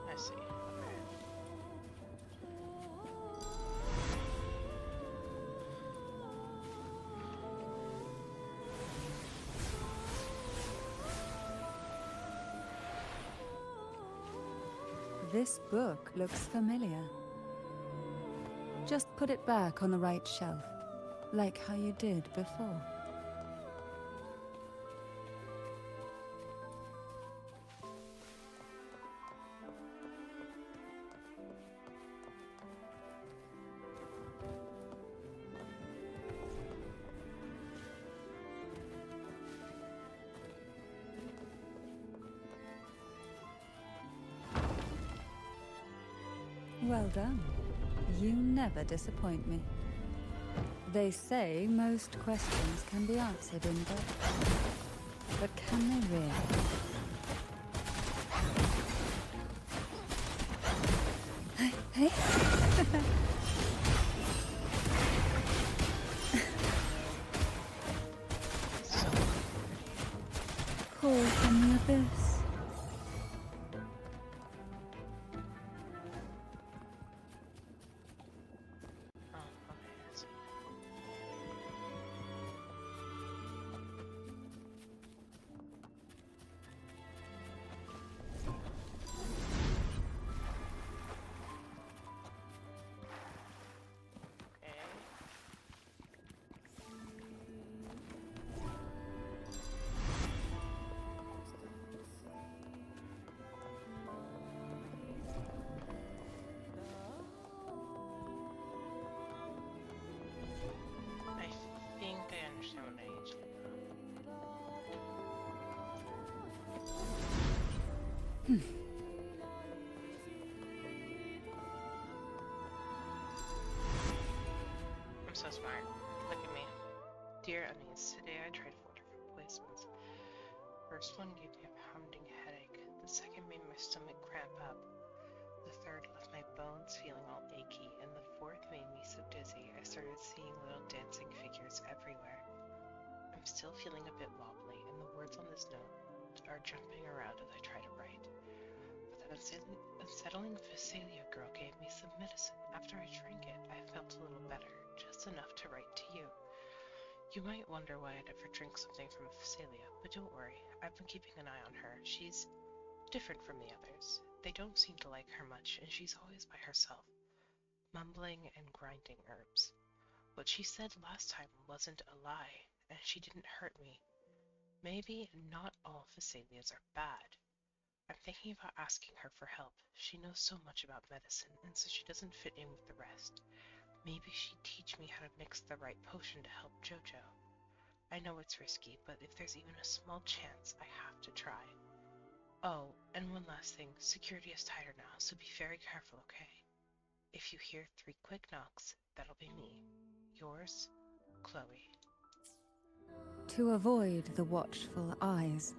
I see. Okay. This book looks familiar. Just put it back on the right shelf, like how you did before. Well done. You never disappoint me. They say most questions can be answered in books. But can they really? Hey? So Call from the abyss. oh, okay, I see. Okay. I think I understand what I need to do now. I'm so smart. Look at me. Dear unease, today I tried 4 different placements. First one gave me a pounding headache. The second made my stomach cramp up. The third left my bones feeling all achy. And the fourth made me so dizzy I started seeing little dancing figures everywhere. I'm still feeling a bit wobbly, and the words on this note are jumping around as I try to write. But that unsettling Phasalia girl gave me some medicine. After I drank it, I felt a little better, just enough to write to you. You might wonder why I'd ever drink something from Phasalia, but don't worry, I've been keeping an eye on her. She's different from the others. They don't seem to like her much, and she's always by herself, mumbling and grinding herbs. What she said last time wasn't a lie, and she didn't hurt me. Maybe not all Phasalias are bad. I'm thinking about asking her for help. She knows so much about medicine, and so she doesn't fit in with the rest. Maybe she'd teach me how to mix the right potion to help Jojo. I know it's risky, but if there's even a small chance, I have to try. Oh, and one last thing. Security is tighter now, so be very careful, okay? If you hear 3 quick knocks, that'll be me. Yours, Chloe. To avoid the watchful eyes,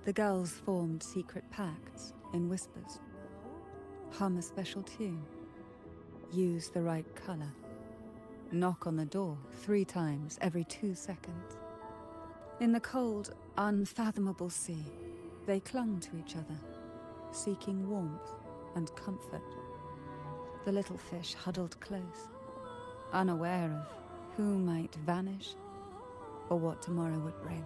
the girls formed secret pacts in whispers. Hum a special tune. Use the right color. Knock on the door 3 times every 2 seconds. In the cold, unfathomable sea, they clung to each other, seeking warmth and comfort. The little fish huddled close, unaware of who might vanish or what tomorrow would bring.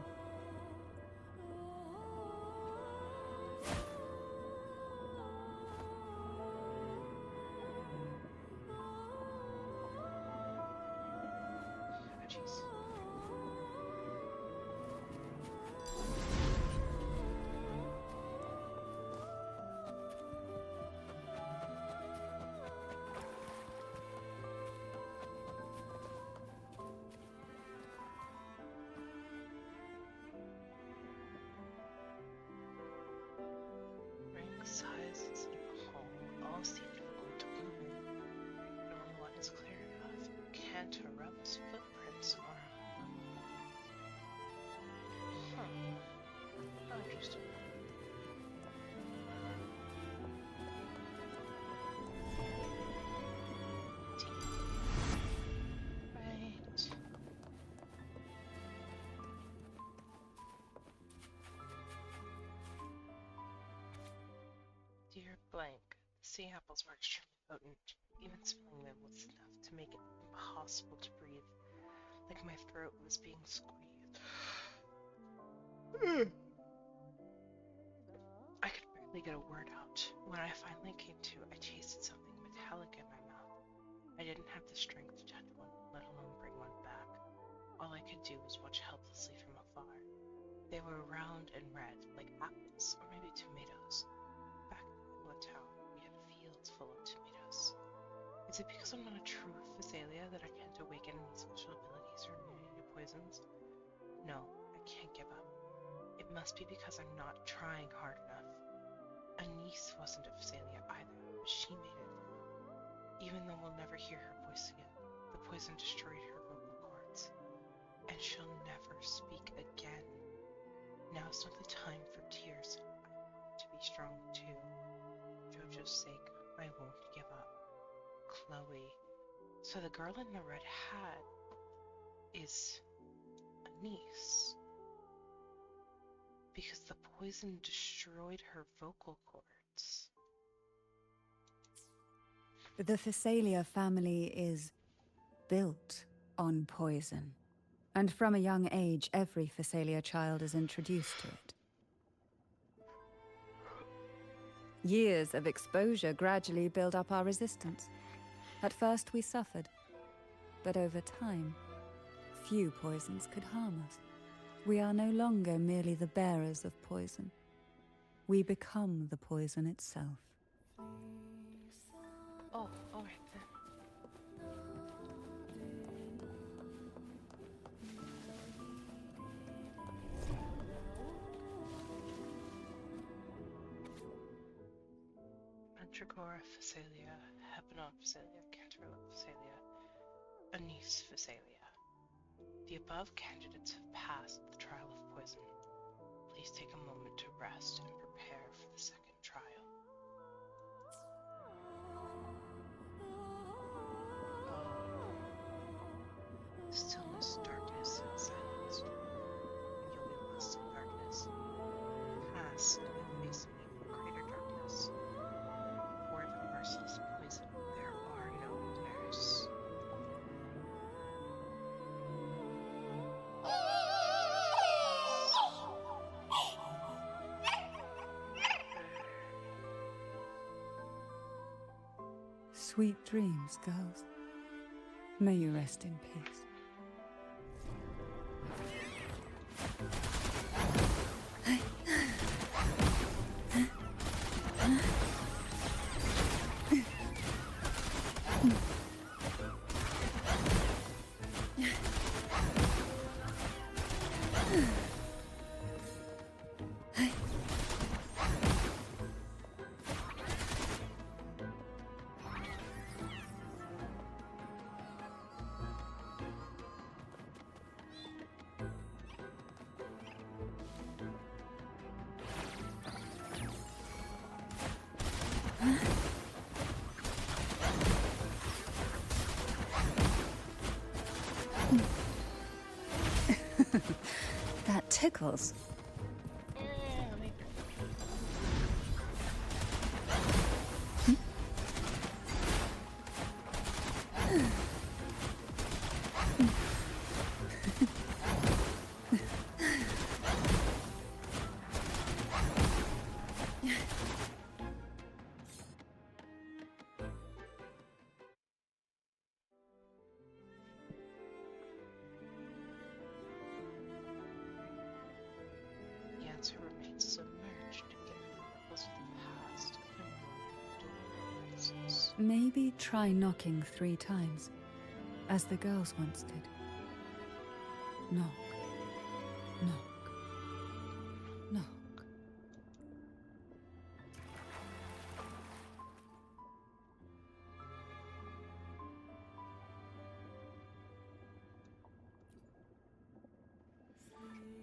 Oh, jeez. blank. Sea apples were extremely potent. Even smelling them was enough to make it impossible to breathe, like my throat was being squeezed. I could barely get a word out. When I finally came to, I tasted something metallic in my mouth. I didn't have the strength to touch one, let alone bring one back. All I could do was watch helplessly from afar. They were round and red, like apples, or maybe tomatoes. Back in Iowa town, we had fields full of tomatoes. Is it because I'm not a true Physalia that I can't awaken any special abilities or immunity to poisons? No, I can't give up. It must be because I'm not trying hard enough. Anise wasn't a Physalia either, but she made it through. Even though we'll never hear her voice again, the poison destroyed her vocal cords. And she'll never speak again. Now's not the time for tears. I want to be strong too. Jojo's sake, I won't give up. Chloe. So the girl in the red hat is Anise. Because the poison destroyed her vocal cords. The Physalia family is built on poison. And from a young age, every Physalia child is introduced to it. Years of exposure gradually build up our resistance. At first we suffered, but over time, few poisons could harm us. We are no longer merely the bearers of poison. We become the poison itself. Oh, alright then. Mandragora Physalia, Hepanon Physalia, Cantarella Physalia, Anise Physalia. The above candidates have passed the trial of poison. Please take a moment to rest and prepare for the second trial. Stillness, darkness, and silence, and you'll be lost in darkness. Cast and face an even greater darkness. For the merciless poison, there are no winners. Sweet dreams, girls. May you rest in peace. That tickles. Let me... The answer remains submerged, given the ripples of the past and the horizons. Maybe try knocking 3 times, as the girls once did. Knock, knock, knock.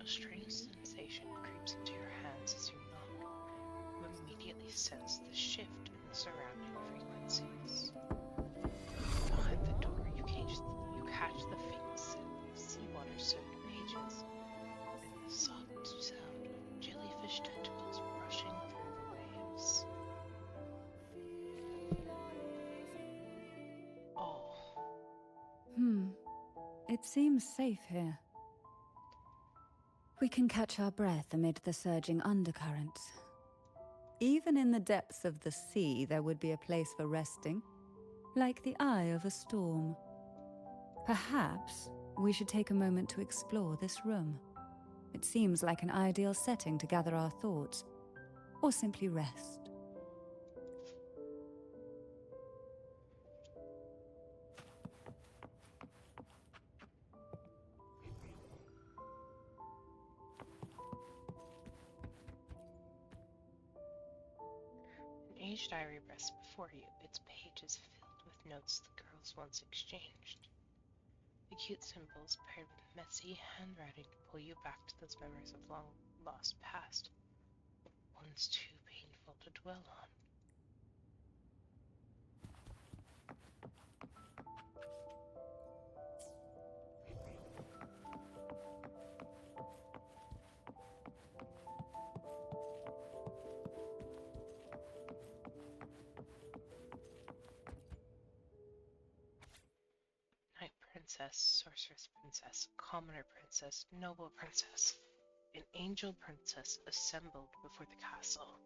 A strange sensation creeps into your hands as you knock. You immediately sense the shift in the surrounding frequencies. Behind the door, you catch the faint scent of seawater-soaked pages and the soft sound of jellyfish tentacles brushing through the waves. It seems safe here. We can catch our breath amid the surging undercurrents. Even in the depths of the sea, there would be a place for resting, like the eye of a storm. Perhaps we should take a moment to explore this room. It seems like an ideal setting to gather our thoughts, or simply rest. An aged diary rests before you, its pages filled with notes the girls once exchanged. The cute symbols paired with messy handwriting pull you back to those memories of long lost past, ones too painful to dwell on. Knight Princess, Sorceress Princess, Commoner Princess, Noble Princess. An angel princess assembled before the castle.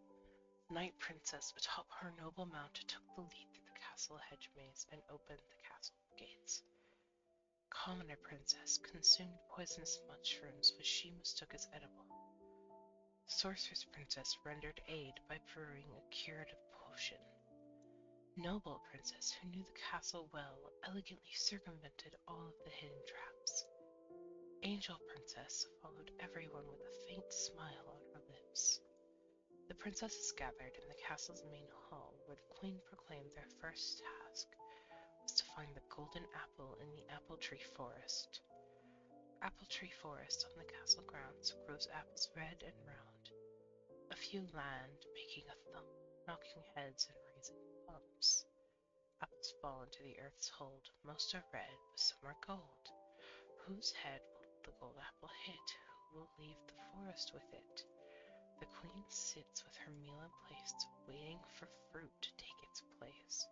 Knight Princess atop her noble mount took the lead through the castle hedge maze and opened the castle gates. Commoner Princess consumed poisonous mushrooms which she mistook as edible. Sorceress Princess rendered aid by brewing a curative potion. Noble Princess, who knew the castle well, elegantly circumvented all of the hidden traps. Angel Princess followed everyone with a faint smile on her lips. The princesses gathered in the castle's main hall, where the queen proclaimed their first task was to find the golden apple in the apple tree forest. Apple tree forest on the castle grounds grows apples red and round. A few land, making a thump, knocking heads and raising bumps. Apples fall into the earth's hold. Most are red, but some are gold. Whose head will the gold apple hit? Who will leave the forest with it? The queen sits with her meal in place, waiting for fruit to take its place.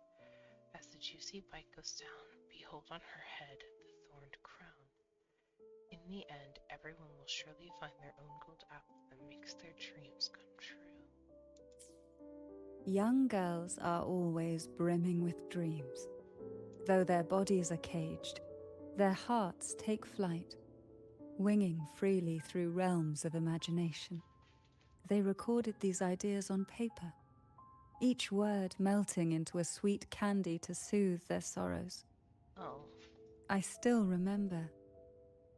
As the juicy bite goes down, behold on her head the thorned crown. In the end, everyone will surely find their own gold apple that makes their dreams come true. Young girls are always brimming with dreams. Though their bodies are caged, their hearts take flight, winging freely through realms of imagination. They recorded these ideas on paper, each word melting into a sweet candy to soothe their sorrows. Oh, I still remember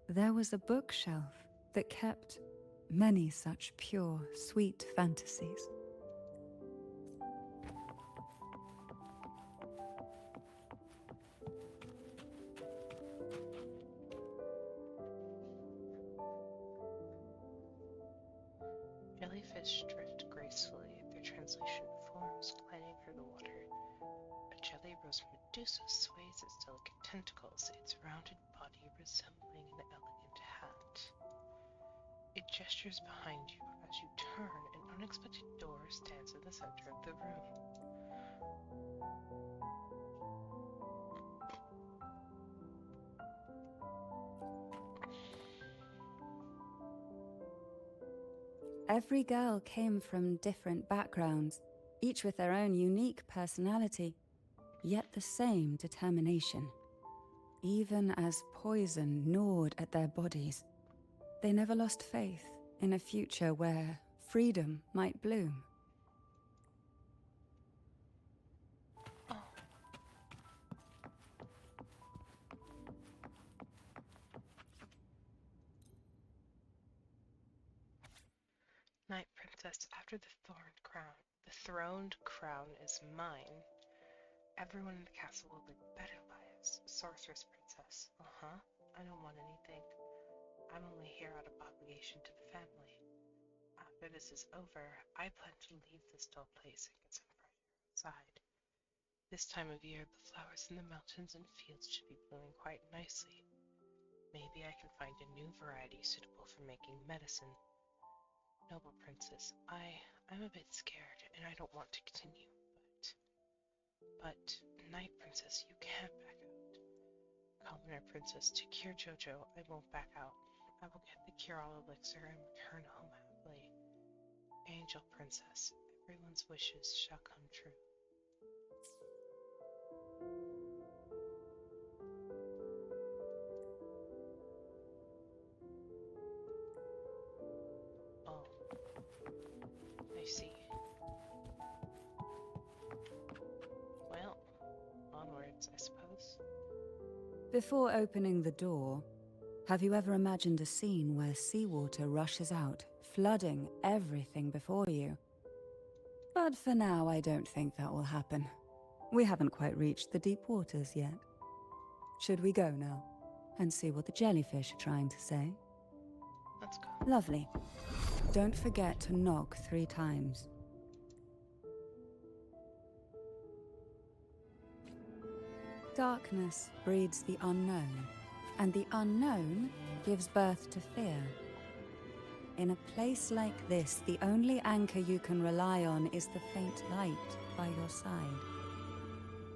there was a bookshelf that kept many such pure, sweet fantasies. jellyfish drift gracefully, their translucent forms gliding through the water. A jelly rose Medusa sways its delicate tentacles, its rounded body resembling an elegant hat. It gestures behind you. As you turn, an unexpected door stands in the center of the room. Every girl came from different backgrounds, each with their own unique personality, yet the same determination. Even as poison gnawed at their bodies, they never lost faith in a future where freedom might bloom. Oh, Night Princess, after the throned crown is mine. Everyone in the castle will live better lives. Sorceress Princess. I don't want anything. I'm only here out of obligation to the family. After this is over, I plan to leave this dull place and get some fresh air outside. This time of year, the flowers in the mountains and fields should be blooming quite nicely. Maybe I can find a new variety suitable for making medicine. Noble Princess, I'm a bit scared, and I don't want to continue, but Night Princess, you can't back out. commoner princess to cure Jojo, I won't back out. I will get the cure-all elixir and return home happily. Angel princess, everyone's wishes shall come true. Oh, I see. Well, onwards, I suppose. Before opening the door, have you ever imagined a scene where seawater rushes out, flooding everything before you? But for now, I don't think that will happen. We haven't quite reached the deep waters yet. Should we go now and see what the jellyfish are trying to say? Let's go. Lovely. Don't forget to knock 3 times. Darkness breeds the unknown, and the unknown gives birth to fear. In a place like this, the only anchor you can rely on is the faint light by your side.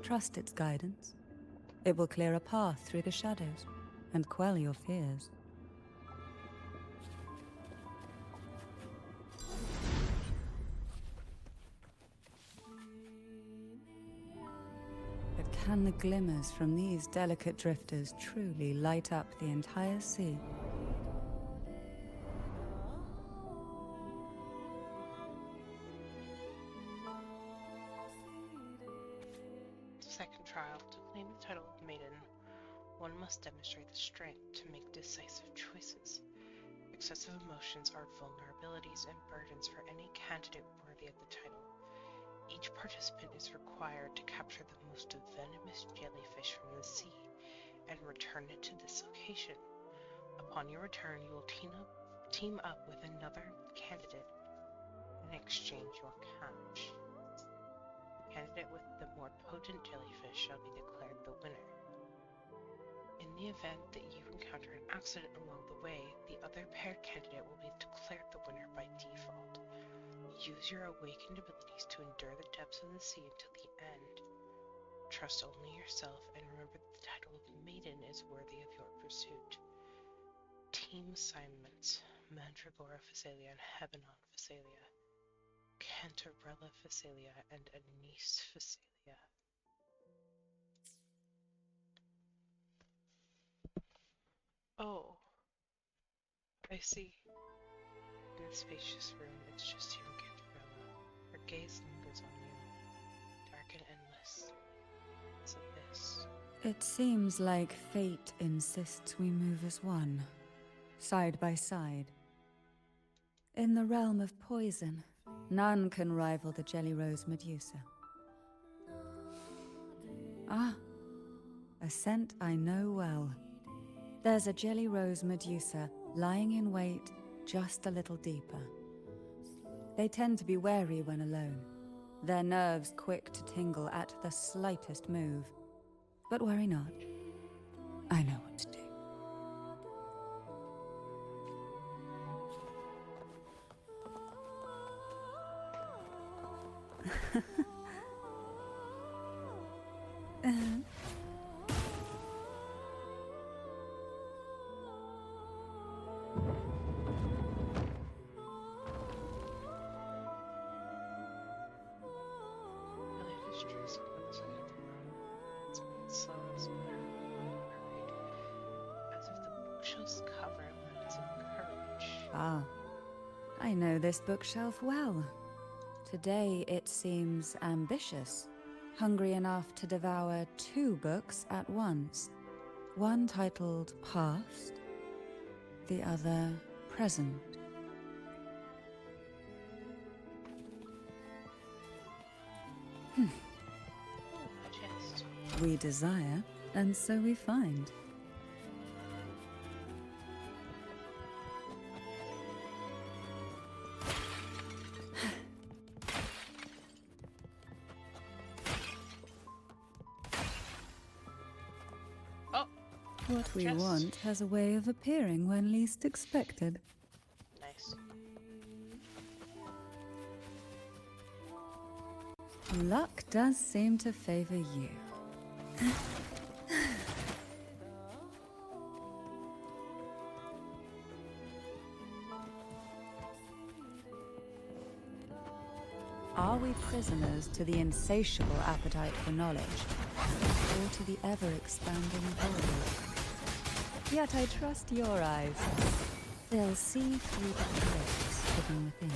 Trust its guidance. It will clear a path through the shadows and quell your fears. But can the glimmers from these delicate drifters truly light up the entire sea? Second trial. To claim the title of maiden, one must demonstrate the strength to make decisive choices. Excessive emotions are vulnerabilities and burdens for any candidate worthy of the title. Each participant is required to capture the most venomous jellyfish from the sea and return it to this location. Upon your return, you will team up with another candidate and exchange your catch. The candidate with the more potent jellyfish shall be declared the winner. In the event that you encounter an accident along the way, the other paired candidate will be declared the winner by default. Use your awakened abilities to endure the depths of the sea until the end. Trust only yourself and remember that the title of maiden is worthy of your pursuit. Team assignments: Mandragora Phasalia and Hebanon Phasalia, Cantarella Phasalia and Anise Phasalia. Oh, I see. In the spacious room, it's just you and Cantarella. Her gaze lingers on you, dark and endless. It's abyss. It seems like fate insists we move as one, side by side. In the realm of poison, none can rival the Jelly Rose Medusa. Ah, a scent I know well. There's a Jelly Rose Medusa lying in wait just a little deeper. They tend to be wary when alone, their nerves quick to tingle at the slightest move. But worry not, I know what to do. Life is true, so on the side of the room. It's moving slow and hurried, as if the bookshelf's cover lends it courage. Ah, I know this bookshelf well. Today it seems ambitious, hungry enough to devour 2 books at once. One titled Past, the other Present. Oh, a chest. We desire, and so we find. Oh, What we chest. want has a way of appearing when least expected. Nice. Luck does seem to favor you. Are we prisoners to the insatiable appetite for knowledge, or to the ever-expanding void? Yet I trust your eyes. They'll see through the tricks hidden within.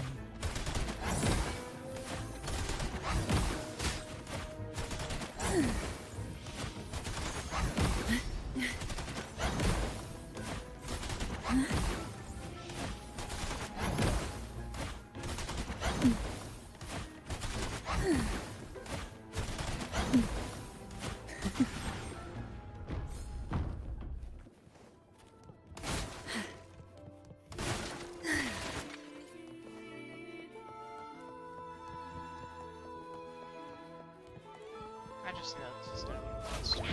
I just know this is gonna be a monster.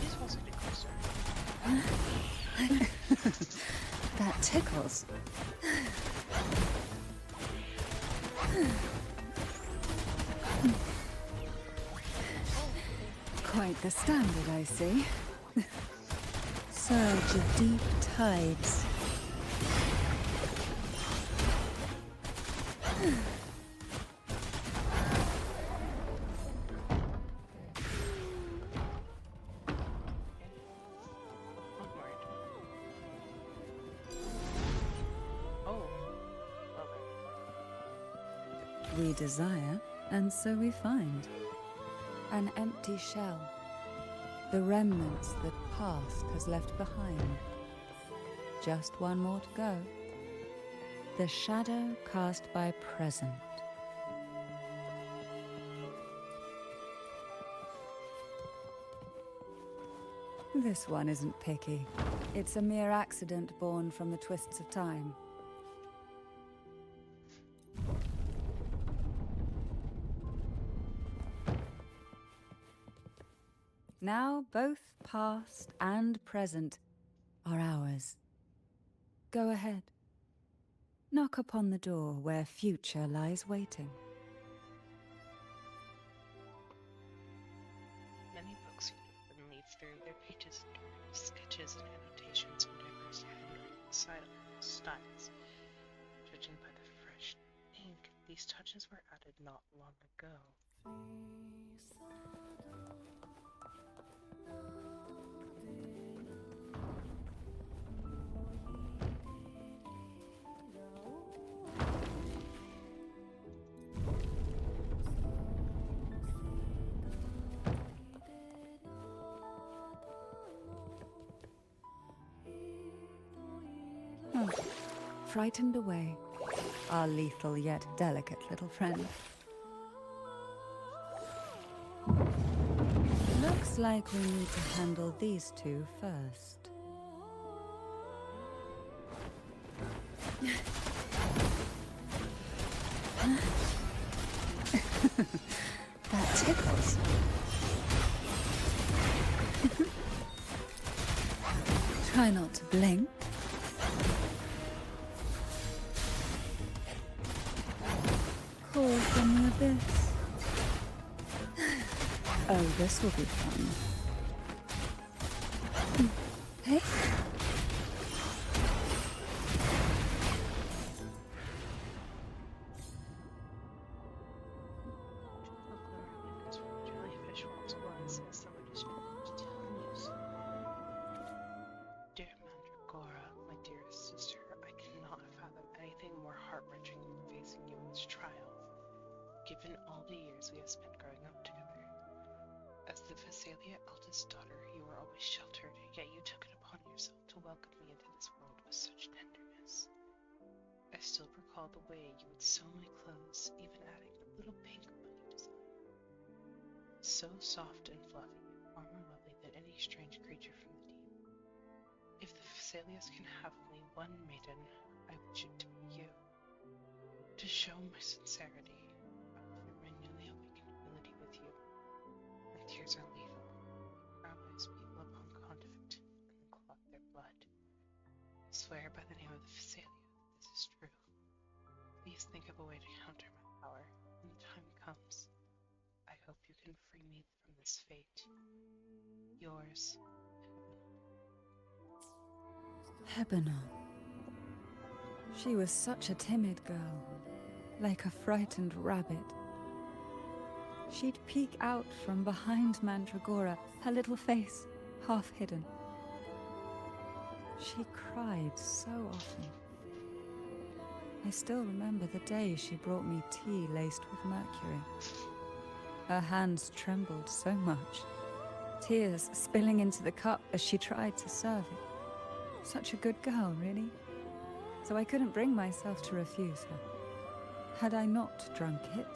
You're supposed to get closer. That tickles. Quite the standard, I see. Surge of deep tides. Onward. Oh. Okay. We desire, and so we find. An empty shell. The remnants that past has left behind. Just one more to go. The shadow cast by present. This one isn't picky. It's a mere accident born from the twists of time. Now both past and present are ours. Go ahead. Knock upon the door where future lies waiting. Many books you open leaf through their pages adorned with sketches and annotations in diverse handwriting styles. Judging by the fresh ink, these touches were added not long ago. Frightened away, our lethal yet delicate little friend. Looks like we need to handle these two first. That tickles. Try not to blink. Call from the abyss. Oh, this will be fun. Hey? Remnants from the jellyfish once was, as some of described telling you so. Dear Mandragora, my dearest sister, I cannot fathom anything more heart-wrenching than facing you in this trial, given all the years we have spent growing up together. As the Visalia eldest daughter, you were always sheltered, yet you took it upon yourself to welcome me into this world with such tenderness. I still recall the way you would sew my clothes, even adding a little pink bunny design. So soft and fluffy, far more lovely than any strange creature from the deep. If the Vesalias can have only one maiden, I wish it to be you. To show my sincerity, I will through my newly awakened ability with you. My tears are lethal. Our eyes people upon convict and then clot their blood. I swear by the name of the Vesalia that this is true. Please think of a way to counter my power when the time comes. I hope you can free me from this fate. Yours, Hebenon. She was such a timid girl, like a frightened rabbit. She'd peek out from behind Mandragora, her little face half hidden. She cried so often. I still remember the day she brought me tea laced with mercury. Her hands trembled so much, tears spilling into the cup as she tried to serve it. Such a good girl, really. So I couldn't bring myself to refuse her. Had I not drunk it,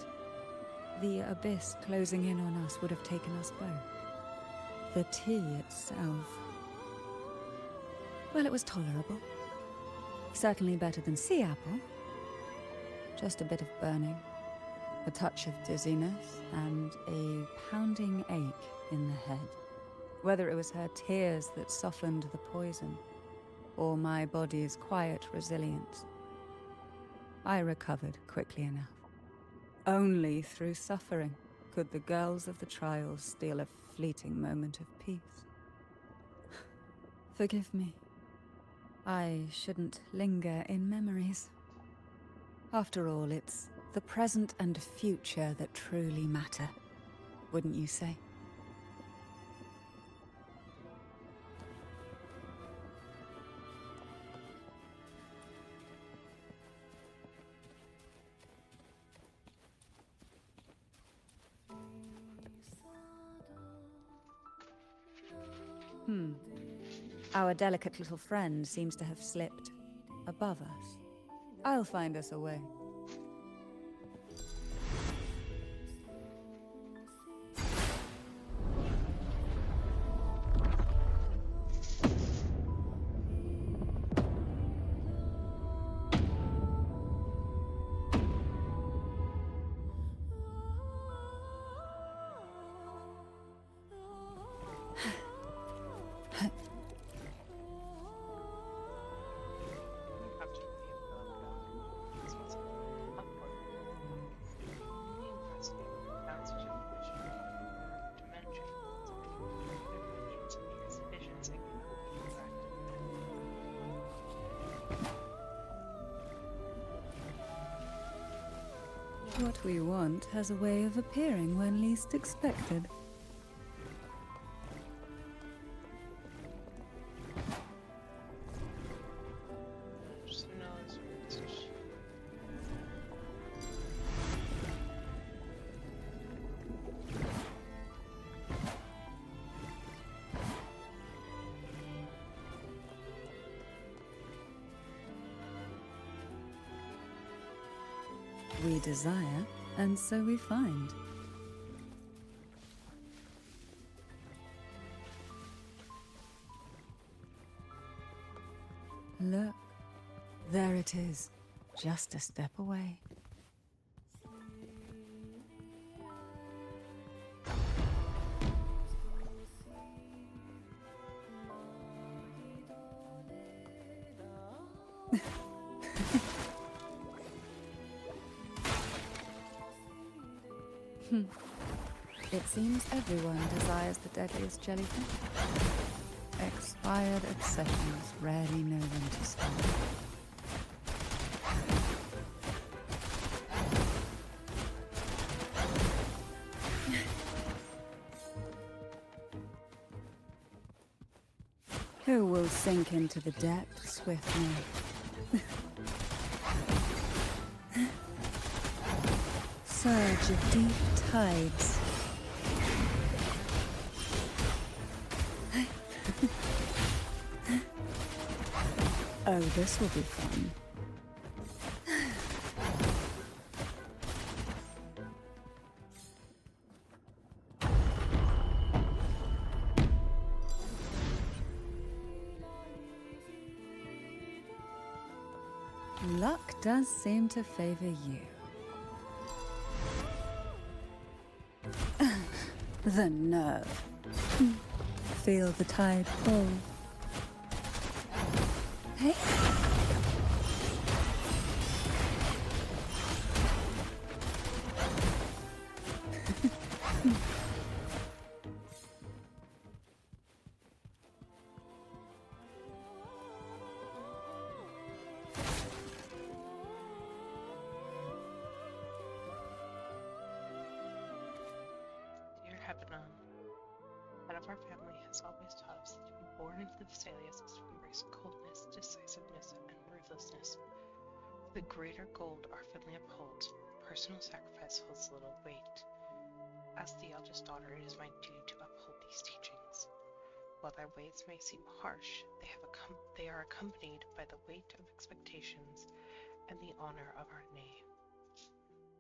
the abyss closing in on us would have taken us both. The tea itself, well, it was tolerable. Certainly better than sea apple. Just a bit of burning, a touch of dizziness, and a pounding ache in the head. Whether it was her tears that softened the poison, or my body's quiet resilience, I recovered quickly enough. Only through suffering could the girls of the trials steal a fleeting moment of peace. Forgive me. I shouldn't linger in memories. After all, it's the present and future that truly matter, wouldn't you say? Our delicate little friend seems to have slipped above us. I'll find us a way. What we want has a way of appearing when least expected. We desire, and so we find. Look, there it is, just a step away. It seems everyone desires the deadliest jellyfish. Expired obsessions rarely know when to stop. Who will sink into the depths with me? Surge of deep tides. Oh, this will be fun. Luck does seem to favor you. The nerve. Feel the tide pull. Hey? our family has always taught us that to be born into the Vesalias is to embrace coldness, decisiveness, and ruthlessness. For the greater gold our family upholds, personal sacrifice holds little weight. As the eldest daughter, it is my duty to uphold these teachings. While their ways may seem harsh, they are accompanied by the weight of expectations and the honor of our name.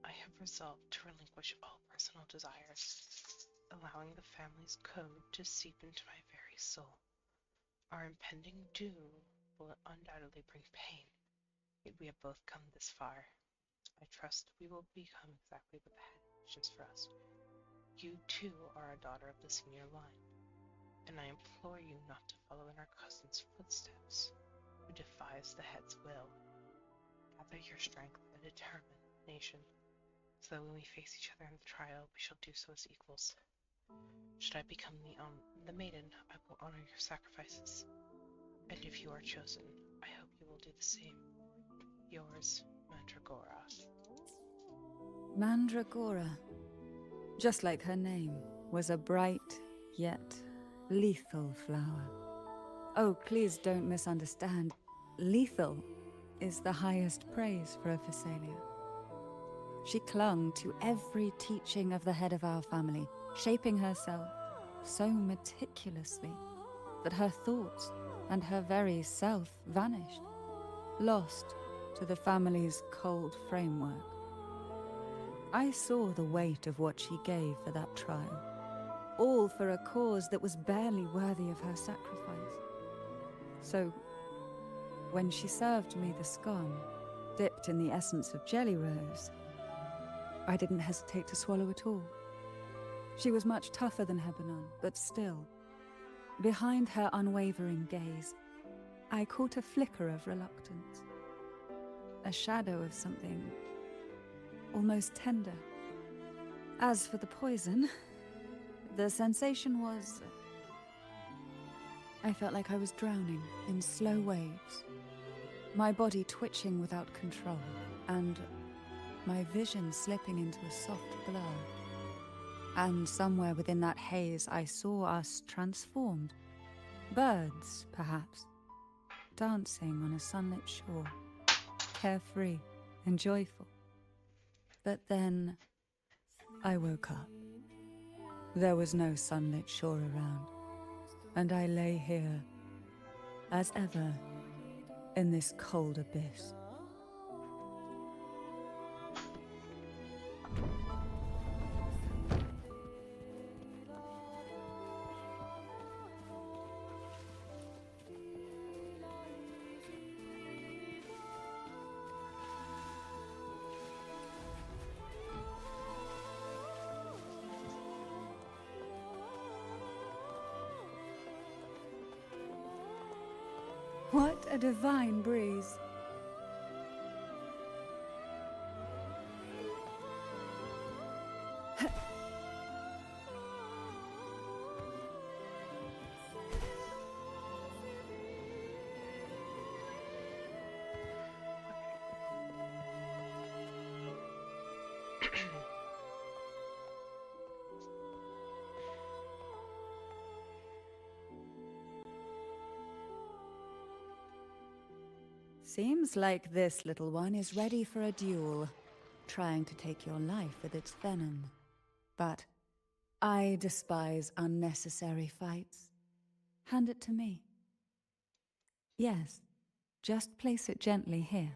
I have resolved to relinquish all personal desires, allowing the family's code to seep into my very soul. Our impending doom will undoubtedly bring pain, yet we have both come this far. I trust we will become exactly what the head wishes for us. You, too, are a daughter of the senior line, and I implore you not to follow in our cousin's footsteps, who defies the head's will. Gather your strength and determination, so that when we face each other in the trial, we shall do so as equals. Should I become the maiden, I will honor your sacrifices, and if you are chosen, I hope you will do the same. Yours, Mandragora. Mandragora, just like her name, was a bright yet lethal flower. Oh, please don't misunderstand. Lethal is the highest praise for a Phasalia. She clung to every teaching of the head of our family, shaping herself so meticulously that her thoughts and her very self vanished, lost to the family's cold framework. I saw the weight of what she gave for that trial, all for a cause that was barely worthy of her sacrifice. So, when she served me the scone, dipped in the essence of jelly rose, I didn't hesitate to swallow it all. She was much tougher than Hebanon, but still, behind her unwavering gaze, I caught a flicker of reluctance, a shadow of something almost tender. As for the poison, the sensation was... I felt like I was drowning in slow waves, my body twitching without control, and my vision slipping into a soft blur. And somewhere within that haze, I saw us transformed. Birds, perhaps, dancing on a sunlit shore, carefree and joyful. But then I woke up. There was no sunlit shore around, and I lay here, as ever, in this cold abyss. What a divine breeze. Seems like this little one is ready for a duel, trying to take your life with its venom. But I despise unnecessary fights. Hand it to me. Yes, just place it gently here.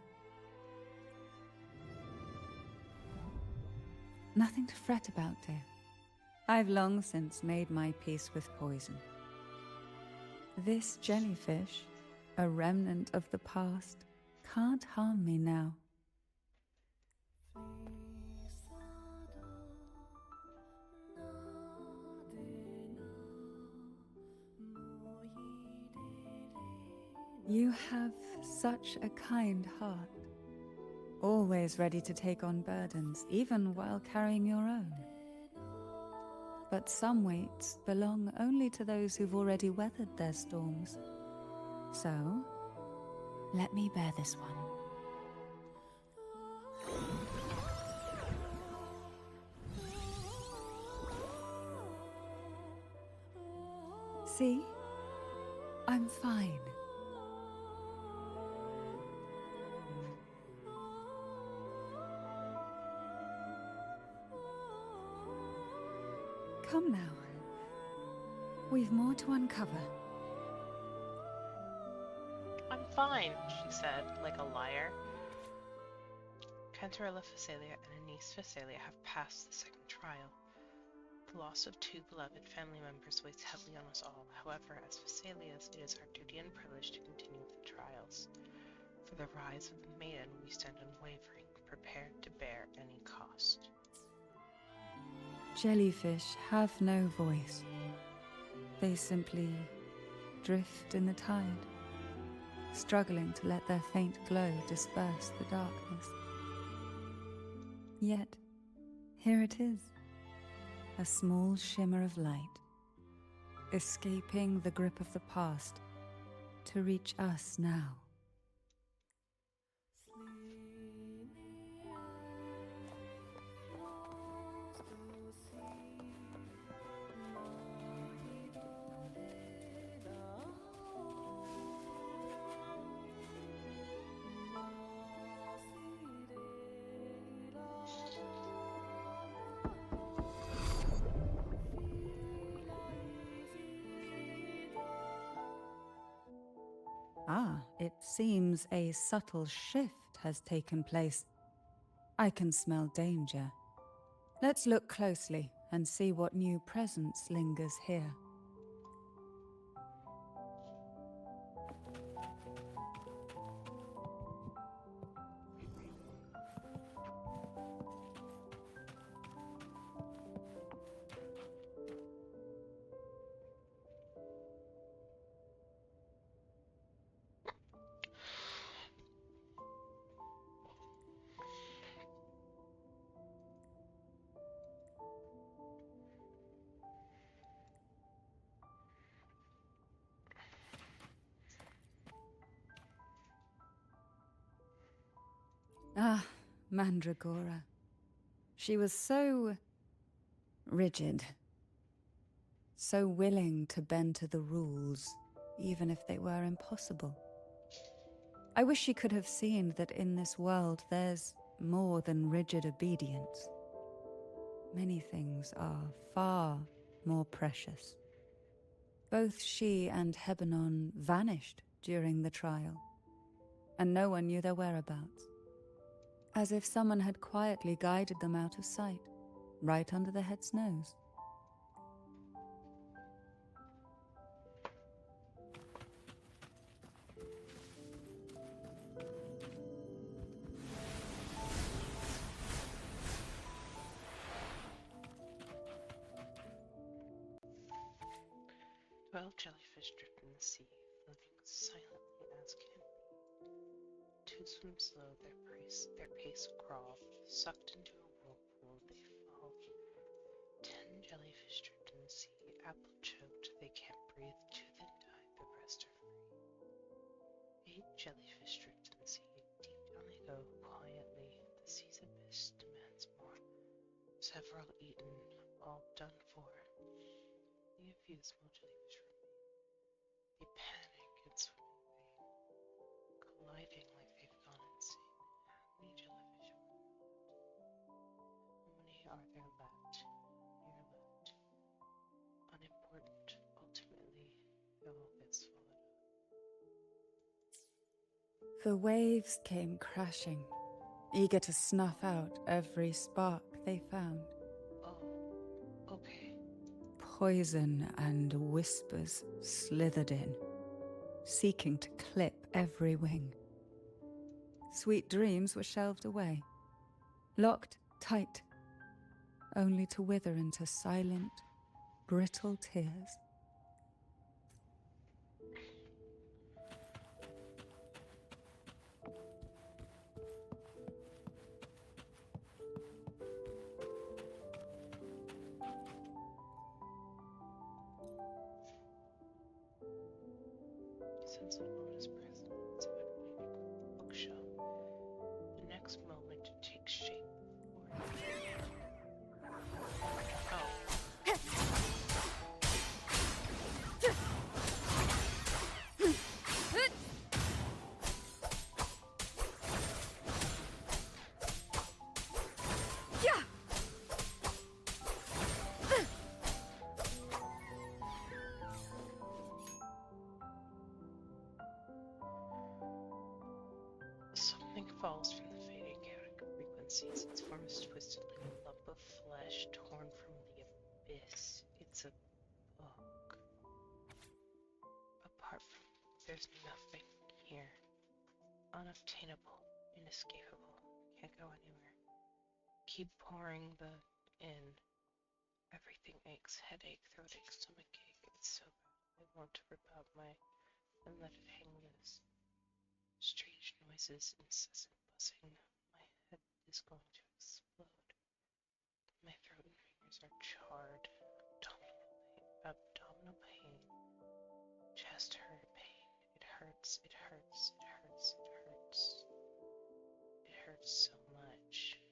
Nothing to fret about, dear. I've long since made my peace with poison. This jellyfish, a remnant of the past, can't harm me now. You have such a kind heart, always ready to take on burdens, even while carrying your own. But some weights belong only to those who've already weathered their storms. So, let me bear this one. See? I'm fine. Come now. We've more to uncover. I'm fine, she said, like a liar. Cantarella Phasalia and Anise Phasalia have passed the second trial. The loss of two beloved family members weighs heavily on us all. However, as Phasalias, it is our duty and privilege to continue with the trials. For the rise of the maiden, we stand unwavering, prepared to bear any cost. Jellyfish have no voice. They simply drift in the tide, struggling to let their faint glow disperse the darkness. Yet, here it is, a small shimmer of light, escaping the grip of the past to reach us now. It seems a subtle shift has taken place. I can smell danger. Let's look closely and see what new presence lingers here. Ah, Mandragora. She was so rigid, so willing to bend to the rules, even if they were impossible. I wish she could have seen that in this world there's more than rigid obedience. Many things are far more precious. Both she and Hebanon vanished during the trial, and no one knew their whereabouts. As if someone had quietly guided them out of sight, right under the head's nose. Twelve jellyfish drift in the sea, floating silently as can be. Two swim slow, their pace crawl, sucked into a whirlpool they fall. 10 jellyfish drift in the sea, apple choked, they can't breathe, tooth and die, their breasts are free. 8 jellyfish drift in the sea, deep down they go, quietly, the sea's abyss demands more. Several eaten, all done for. We have few small jellyfish remain. They panic and swim in vain, colliding like they've gone insane. How many jellyfish were How many are there left? Here left. Unimportant. Ultimately, it all gets swallowed up. The waves came crashing, eager to snuff out every spark they found. Oh, okay. Poison and whispers slithered in, seeking to clip every wing. Sweet dreams were shelved away, locked tight, only to wither into silent, brittle tears. Sense of ominous presence beneath the bookshelf. The next moment it takes shape before you. Oh. falls from the fading chaotic frequencies. Its form is twisted like a lump of flesh torn from the abyss. It's a book. Apart from, there's nothing here. Unobtainable, inescapable. Can't go anywhere. Keep pouring the in. Everything aches, headache, throatache, stomachache. It's so bad. I want to rip out and let it hang loose. Strange noises, incessant buzzing. My head is going to explode. My throat and fingers are charred. Abdominal pain. Chest hurt pain. It hurts, it hurts, it hurts, it hurts. It hurts so much.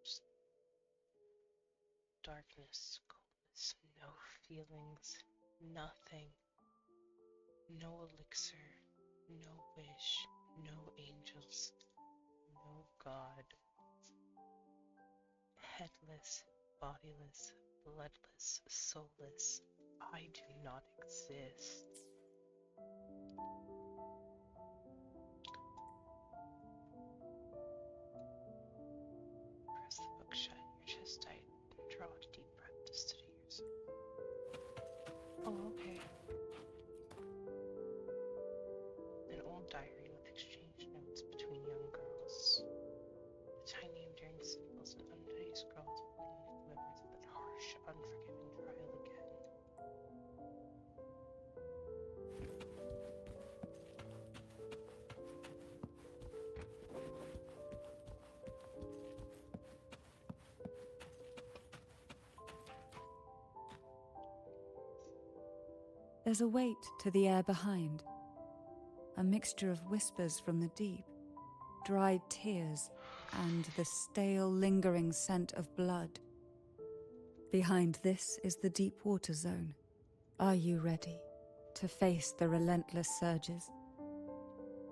Just darkness, coldness, no feelings, nothing. No elixir, no wish, no angels, no God. Headless, bodiless, bloodless, soulless, I do not exist. Press the book shut, your chest tight, and draw a deep breath to steady yourself. Oh, okay. An old diary with exchanged notes between young girls. The tiny enduring symbols and untidy scrawls believe memories of that harsh, unforgiving trial again. There's a weight to the air behind, a mixture of whispers from the deep, dried tears, and the stale, lingering scent of blood. Behind this is the deep water zone. Are you ready to face the relentless surges?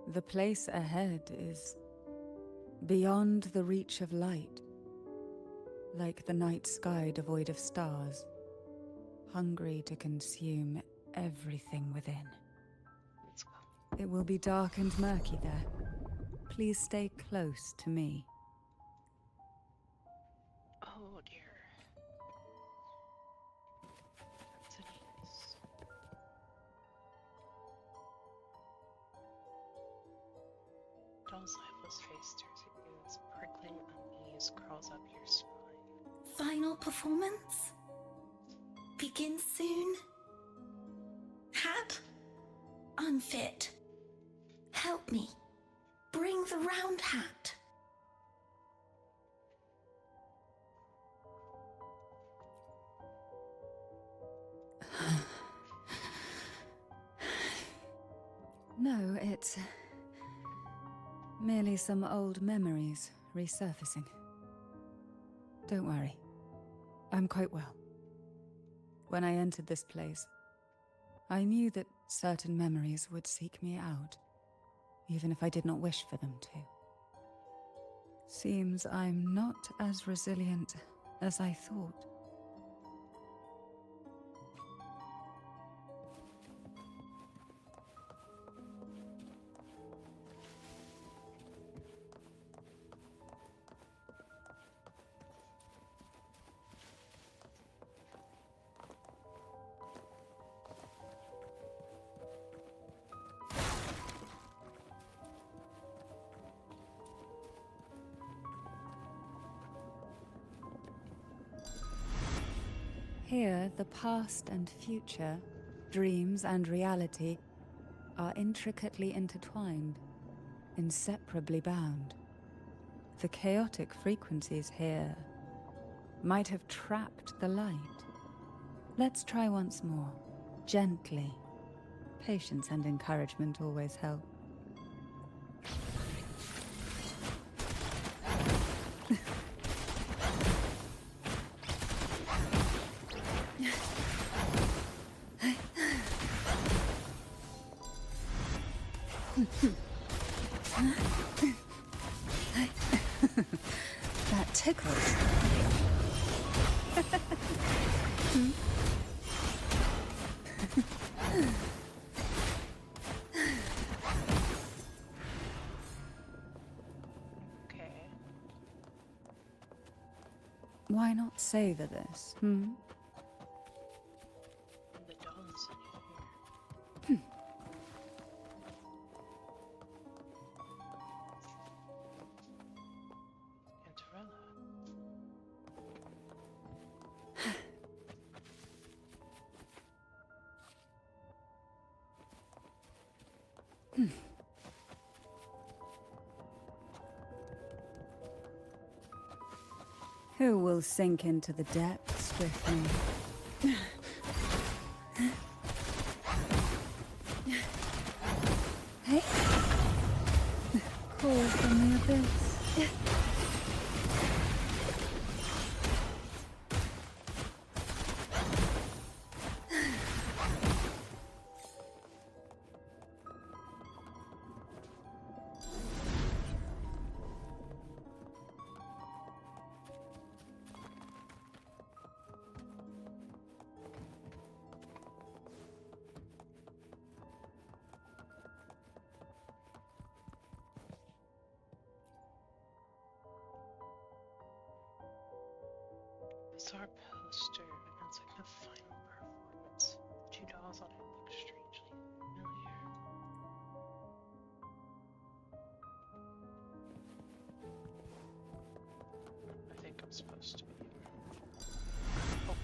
The place ahead is beyond the reach of light, like the night sky devoid of stars, hungry to consume everything within. Let's go. It will be dark and murky there. Please stay close to me. Oh dear. That's a news. Doll's lifeless face stares at you as a prickling unease crawls up your spine. Final performance? Begin soon? Hat? Unfit. Help me. Bring the round hat. No, it's merely some old memories resurfacing. Don't worry. I'm quite well. When I entered this place, I knew that certain memories would seek me out, even if I did not wish for them to. Seems I'm not as resilient as I thought. Here, the past and future, dreams and reality, are intricately intertwined, inseparably bound. The chaotic frequencies here might have trapped the light. Let's try once more, gently. Patience and encouragement always help. That tickles. Why not savor this, hmm? The doll is sitting here. Cantarella. Who will sink into the depths with me? Hey? Call from the abyss. Bizarre poster announcing the final performance. The two dolls on it look strangely familiar. I think I'm supposed to be. Oh.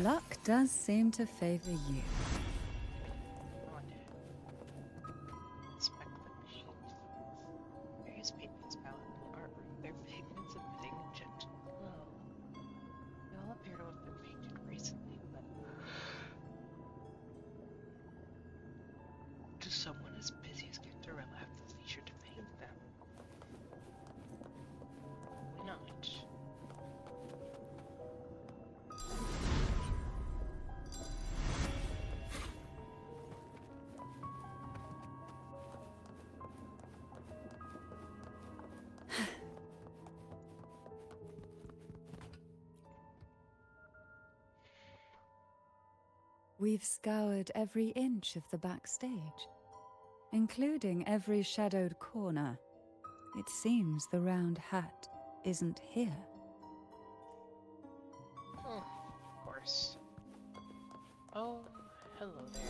Luck does seem to favor you. On it. Inspect the machines. Various paintings palette and artwork. Their pigments emitting a gentle glow. They all appear to have been painted recently, but does someone as busy as Cantarella have the leisure to paint them? Why not? We've scoured every inch of the backstage, including every shadowed corner. It seems the round hat isn't here. Oh, of course. Oh, hello there.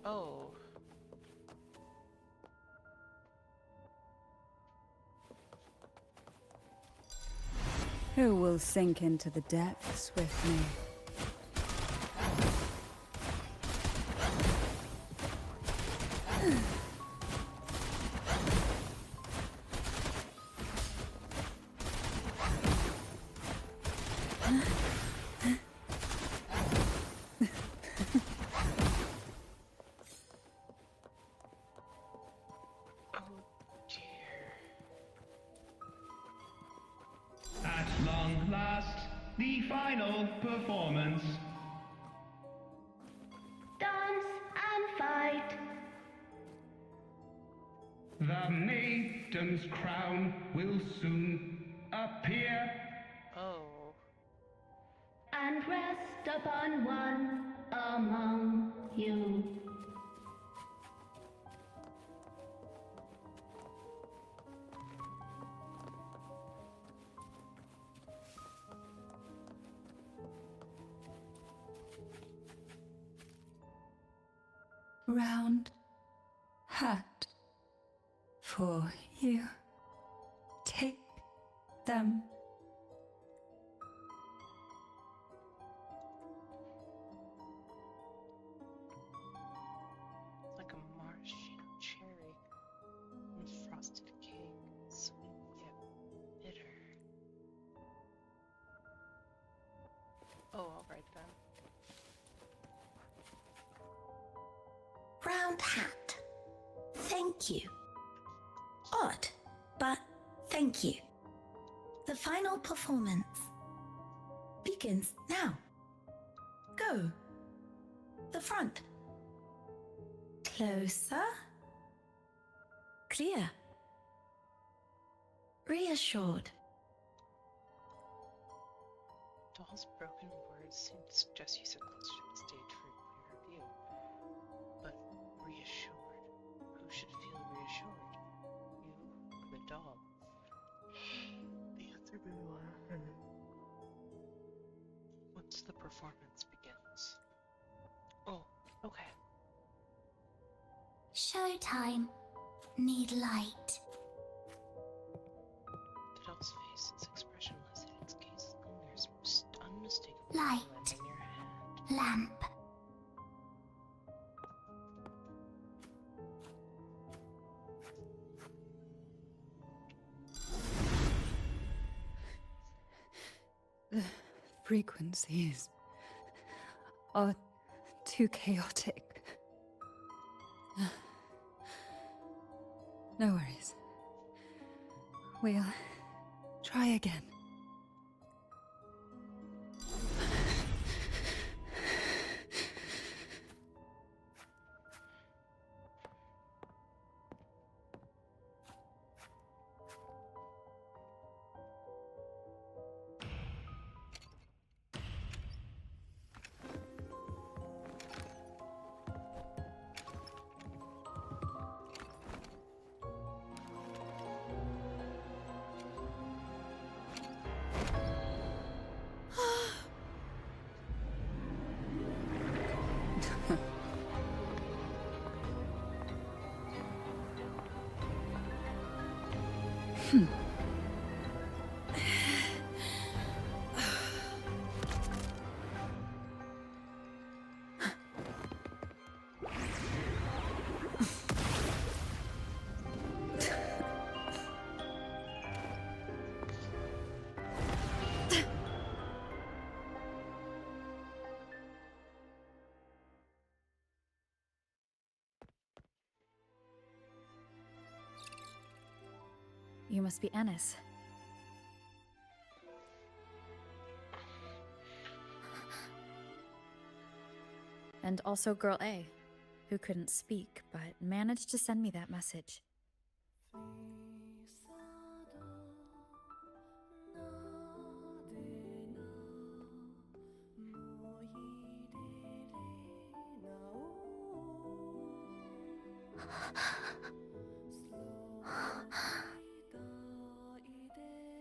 Oh. Who will sink into the depths with me? Oh dear. At long last, the final performance. Dance and fight. The maiden's crown will soon appear. Oh. And rest upon one among you. Round hat for you. Take them. Like a maraschino cherry and frosted cake. Sweet yet bitter. Oh, alright then. Round hat. Thank you. Odd, but thank you. The final performance begins now. Go. The front. Closer. Clear. Reassured. Doll's broken words seem to suggest you sit closer to the stage for a clearer view. But reassured. Who should feel reassured? You the performance begins. Oh, okay. Showtime. Need light. The doll's face is expressionless and its gaze lingers unmistakably Light. in your hand. Lamp. The frequencies are too chaotic. No worries. We'll try again. You must be Ennis. And also Girl A, who couldn't speak, but managed to send me that message.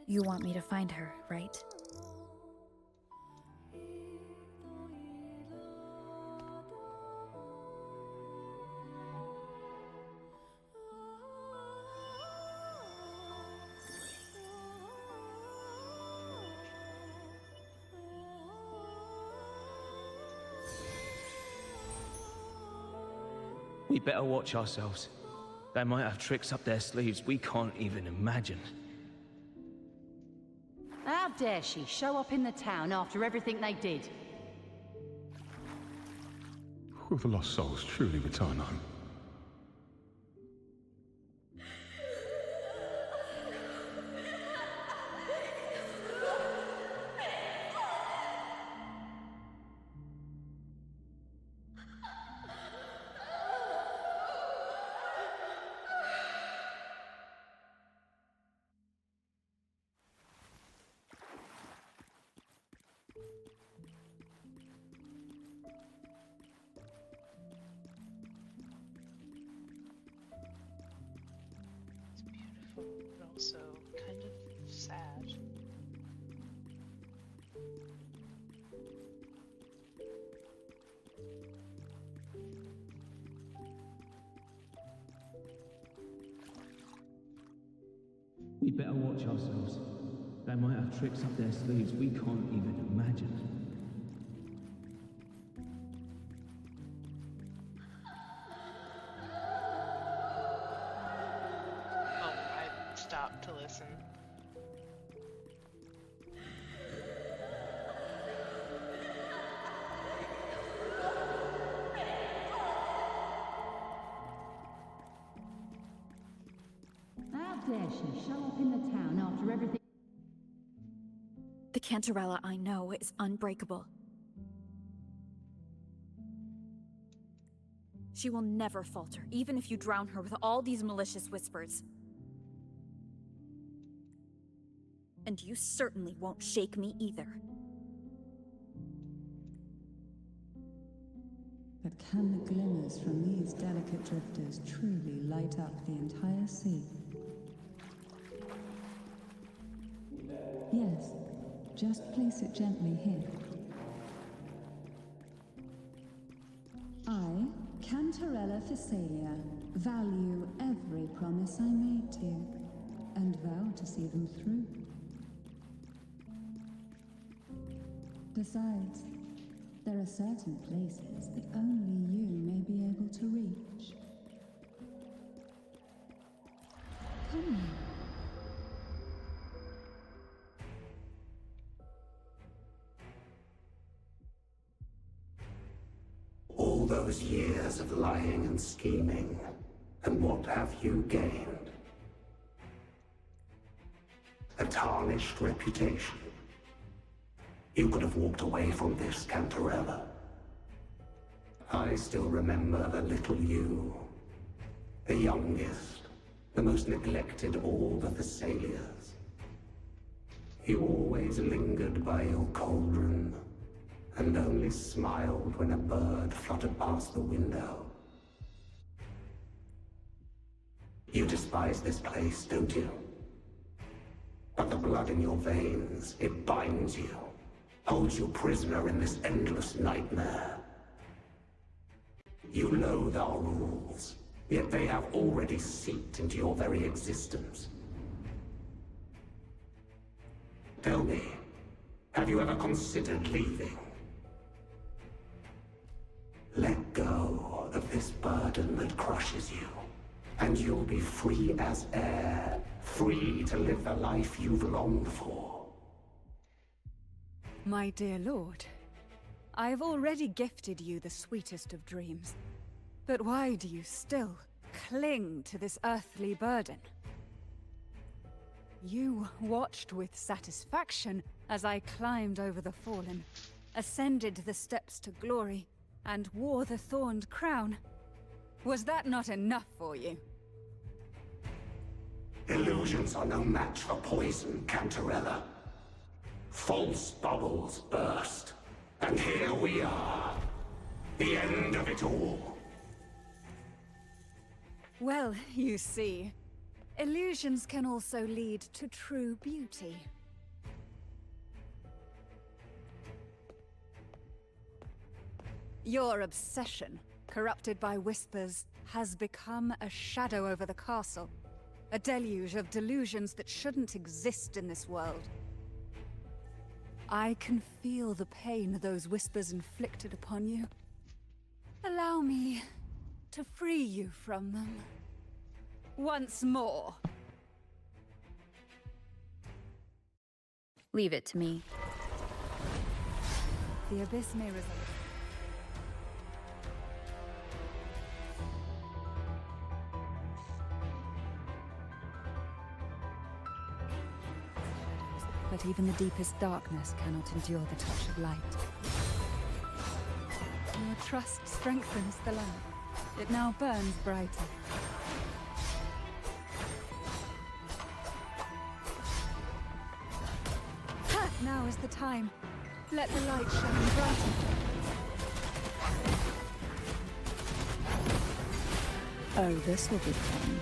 You want me to find her, right? We better watch ourselves. They might have tricks up their sleeves we can't even imagine. How dare she show up in the town after everything they did? Will the lost souls truly return home? It's beautiful, but also kind of sad. We better watch ourselves. They might have tricks up their sleeves we can't even imagine. Oh, I stopped to listen. How dare she show up in the town after everything? The Cantarella I know is unbreakable. She will never falter, even if you drown her with all these malicious whispers. And you certainly won't shake me either. But can the glimmers from these delicate drifters truly light up the entire sea? Yes, just place it gently here. Cantarella Physalia, value every promise I made to you, and vow to see them through. Besides, there are certain places that only you may be able to reach. Come now. All those years of lying and scheming, and what have you gained? A tarnished reputation. You could have walked away from this, Cantarella. I still remember the little you. The youngest, the most neglected of all the Thessalias. You always lingered by your cauldron, and only smiled when a bird fluttered past the window. You despise this place, don't you? But the blood in your veins, it binds you, holds you prisoner in this endless nightmare. You loathe our rules, yet they have already seeped into your very existence. Tell me, have you ever considered leaving? Let go of this burden that crushes you, and you'll be free as air, free to live the life you've longed for. My dear lord, I have already gifted you the sweetest of dreams. But why do you still cling to this earthly burden? You watched with satisfaction as I climbed over the fallen, ascended the steps to glory, and wore the thorned crown. Was that not enough for you? Illusions are no match for poison, Cantarella. False bubbles burst, and here we are. The end of it all. Well, you see, illusions can also lead to true beauty. Your obsession, corrupted by whispers, has become a shadow over the castle. A deluge of delusions that shouldn't exist in this world. I can feel the pain those whispers inflicted upon you. Allow me to free you from them. Once more. Leave it to me. The abyss may result. But even the deepest darkness cannot endure the touch of light. Your trust strengthens the lamp. It now burns brighter. Ha! Now is the time. Let the light shine brighter. Oh, this will be fun.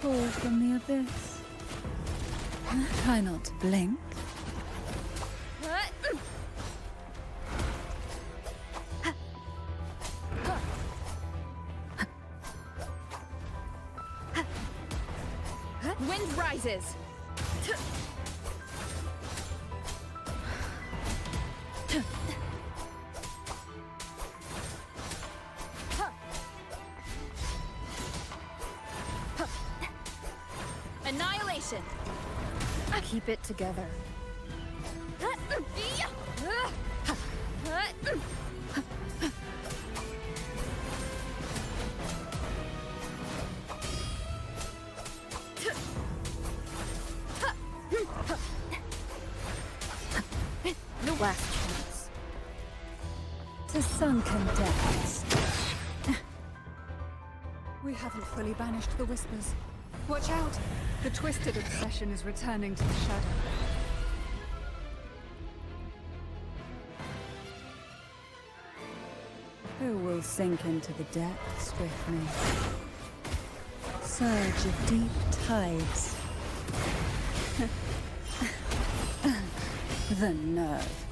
Call from the abyss. Try not to blink. Wind rises! Annihilation! Keep it together. No last chance. To sunken depths. We haven't fully banished the whispers. Watch out! The twisted obsession is returning to the shadow. Who will sink into the depths with me? Surge of deep tides. The nerve.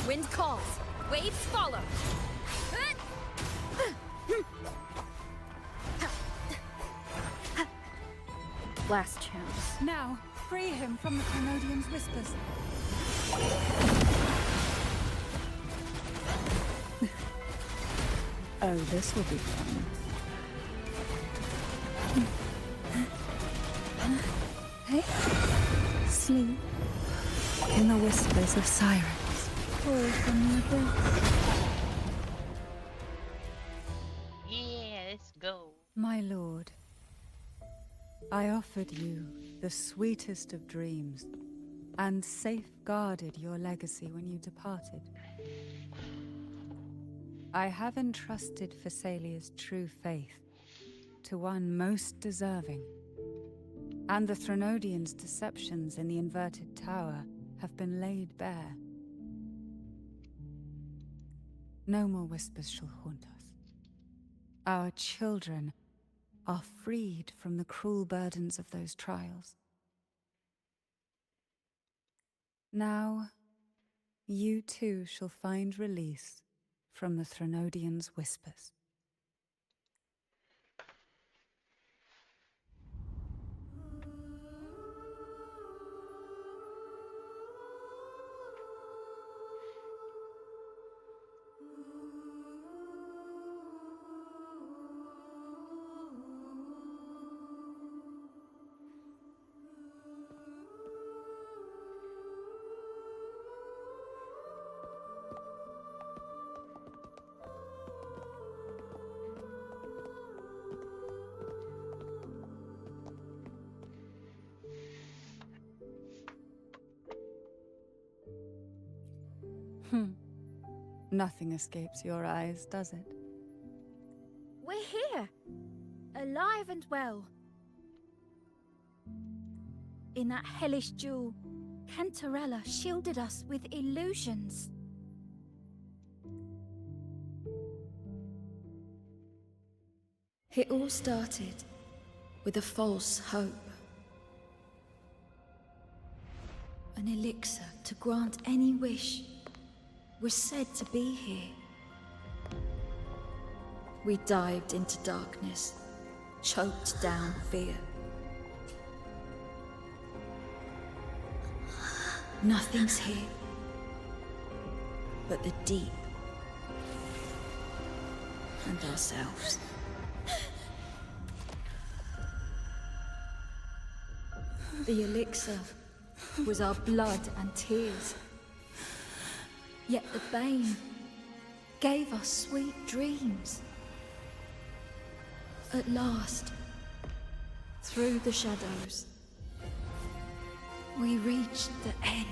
Wind calls, waves follow. Last chance. Now, free him from the Primordium's whispers. Oh, this will be fun. Hey? Sleep in the whispers of sirens. Fall from your breath. Yeah, let's go. My lord, I offered you the sweetest of dreams and safeguarded your legacy when you departed. I have entrusted Phassalia's true faith to one most deserving, and the Threnodians' deceptions in the inverted tower have been laid bare. No more whispers shall haunt us. Our children are freed from the cruel burdens of those trials. Now, you too shall find release from the Threnodians' whispers. Nothing escapes your eyes, does it? We're here, alive and well. In that hellish duel, Cantarella shielded us with illusions. It all started with a false hope. An elixir to grant any wish was said to be here. We dived into darkness, choked down fear. Nothing's here but the deep and ourselves. The elixir was our blood and tears. Yet the Bane gave us sweet dreams. At last, through the shadows, we reached the end.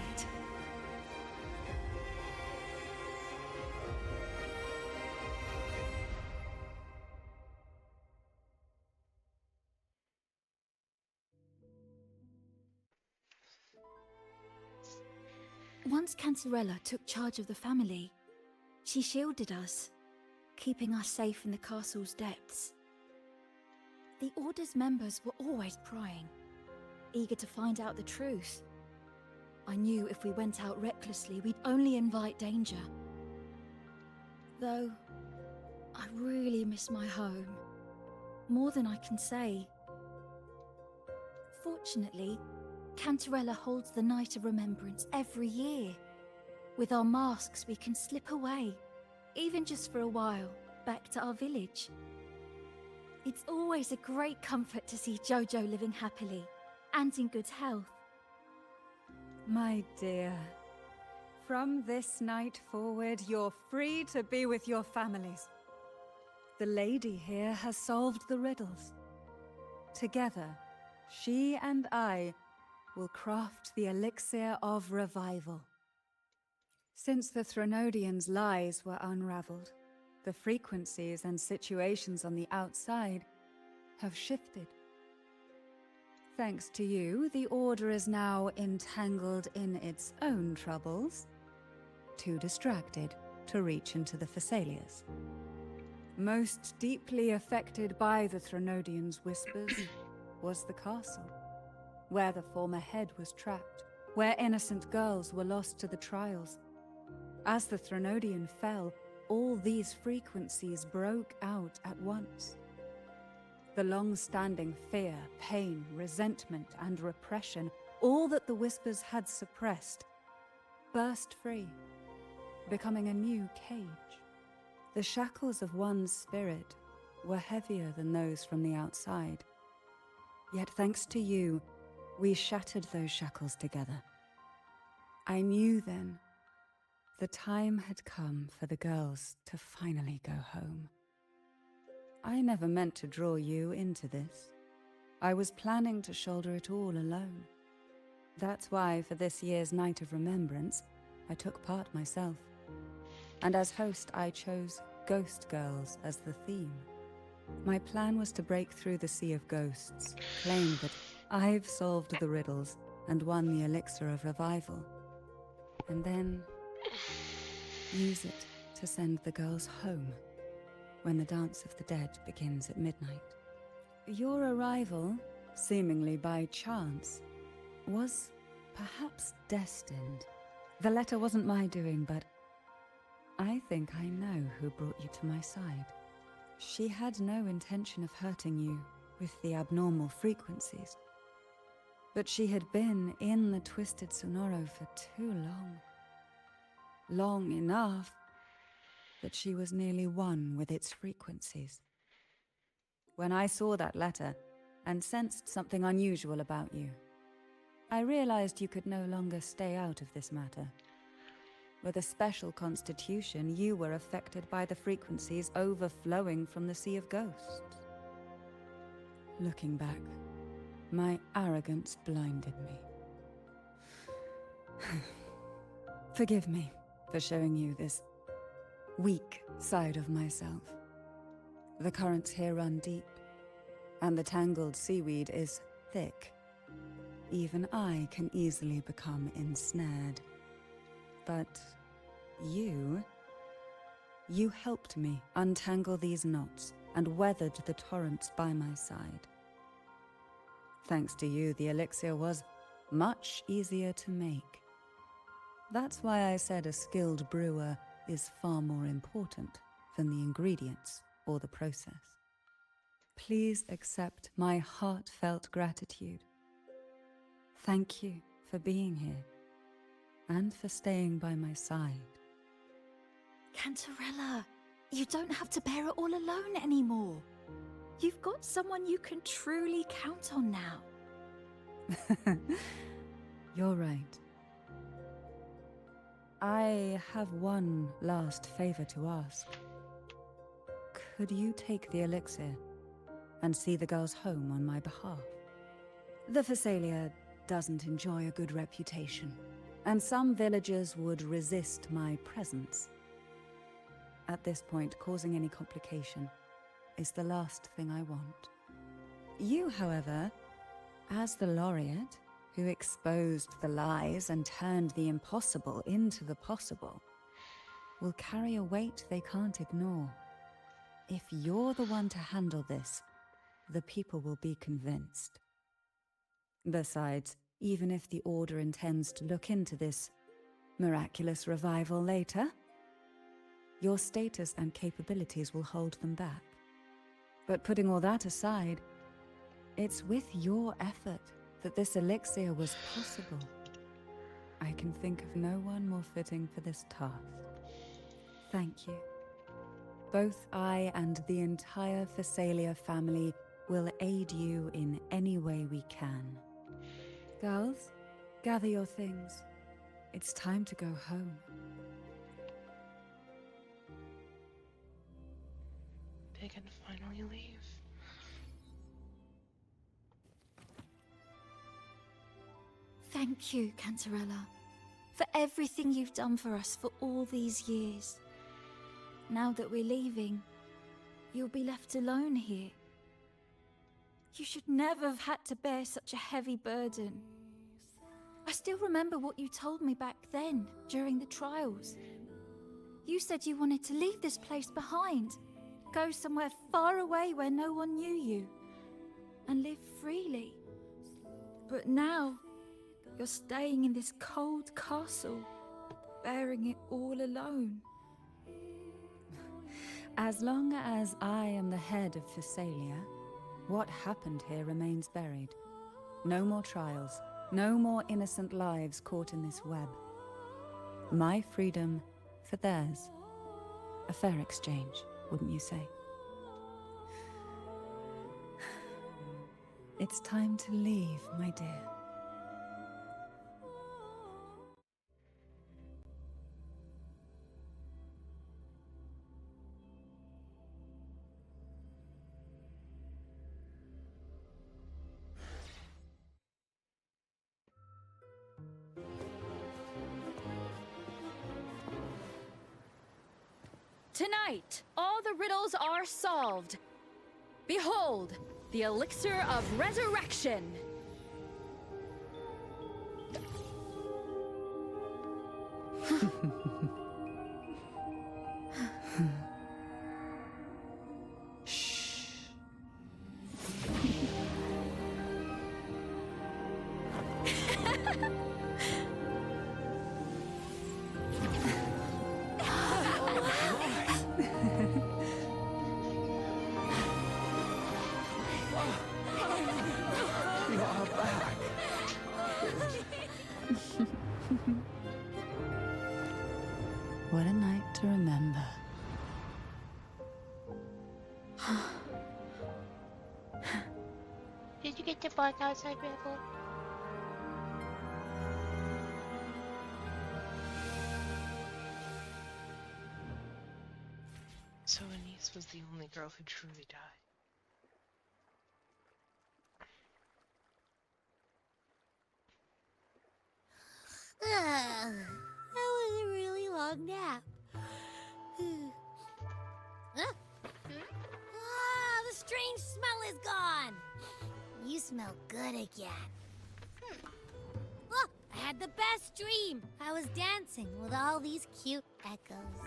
Once Cantarella took charge of the family, she shielded us, keeping us safe in the castle's depths. The Order's members were always prying, eager to find out the truth. I knew if we went out recklessly, we'd only invite danger. Though, I really miss my home, more than I can say. Fortunately, Cantarella holds the Night of Remembrance every year. With our masks, we can slip away, even just for a while, back to our village. It's always a great comfort to see Jojo living happily and in good health. My dear, from this night forward, you're free to be with your families. The lady here has solved the riddles. Together, she and I will craft the elixir of revival. Since the Threnodians' lies were unraveled, the frequencies and situations on the outside have shifted. Thanks to you, the Order is now entangled in its own troubles, too distracted to reach into the Phassalias. Most deeply affected by the Threnodians' whispers was the castle. where the former head was trapped, where innocent girls were lost to the trials. As the Threnodian fell, all these frequencies broke out at once. The long-standing fear, pain, resentment, and repression, all that the Whispers had suppressed, burst free, becoming a new cage. The shackles of one's spirit were heavier than those from the outside. Yet thanks to you, we shattered those shackles together. I knew then the time had come for the girls to finally go home. I never meant to draw you into this. I was planning to shoulder it all alone. That's why for this year's Night of Remembrance, I took part myself. And as host, I chose Ghost Girls as the theme. My plan was to break through the sea of ghosts, claim that I've solved the riddles and won the elixir of revival, and then use it to send the girls home when the Dance of the Dead begins at midnight. Your arrival, seemingly by chance, was perhaps destined. The letter wasn't my doing, but I think I know who brought you to my side. She had no intention of hurting you with the abnormal frequencies, but she had been in the Twisted Sonoro for too long. Long enough that she was nearly one with its frequencies. When I saw that letter and sensed something unusual about you, I realized you could no longer stay out of this matter. With a special constitution, you were affected by the frequencies overflowing from the Sea of Ghosts. Looking back, my arrogance blinded me. Forgive me for showing you this weak side of myself. The currents here run deep, and the tangled seaweed is thick. Even I can easily become ensnared. But you helped me untangle these knots and weathered the torrents by my side. Thanks to you, the elixir was much easier to make. That's why I said a skilled brewer is far more important than the ingredients or the process. Please accept my heartfelt gratitude. Thank you for being here and for staying by my side. Cantarella, you don't have to bear it all alone anymore. You've got someone you can truly count on now. You're right. I have one last favor to ask. Could you take the elixir and see the girls home on my behalf? The Phasalia doesn't enjoy a good reputation, and some villagers would resist my presence. At this point, causing any complication is the last thing I want. You, however, as the laureate who exposed the lies and turned the impossible into the possible, will carry a weight they can't ignore. If you're the one to handle this, the people will be convinced. Besides, even if the Order intends to look into this miraculous revival later, your status and capabilities will hold them back. But putting all that aside, it's with your effort that this elixir was possible. I can think of no one more fitting for this task. Thank you. Both I and the entire Phasalia family will aid you in any way we can. Girls, gather your things. It's time to go home. They can finally leave. Thank you, Cantarella, for everything you've done for us for all these years. Now that we're leaving, you'll be left alone here. You should never have had to bear such a heavy burden. I still remember what you told me back then, during the trials. You said you wanted to leave this place behind, go somewhere far away where no one knew you, and live freely. But now, you're staying in this cold castle, bearing it all alone. As long as I am the head of Phasalia, what happened here remains buried. No more trials, no more innocent lives caught in this web. My freedom for theirs. A fair exchange, wouldn't you say? It's time to leave, my dear. Tonight, all the riddles are solved. Behold, the elixir of resurrection. What a night to remember. Did you get to bark outside, Rebel? So Anise was the only girl who truly died. That was a really long nap. Huh? Ah, the strange smell is gone. You smell good again. Oh, I had the best dream. I was dancing with all these cute echoes.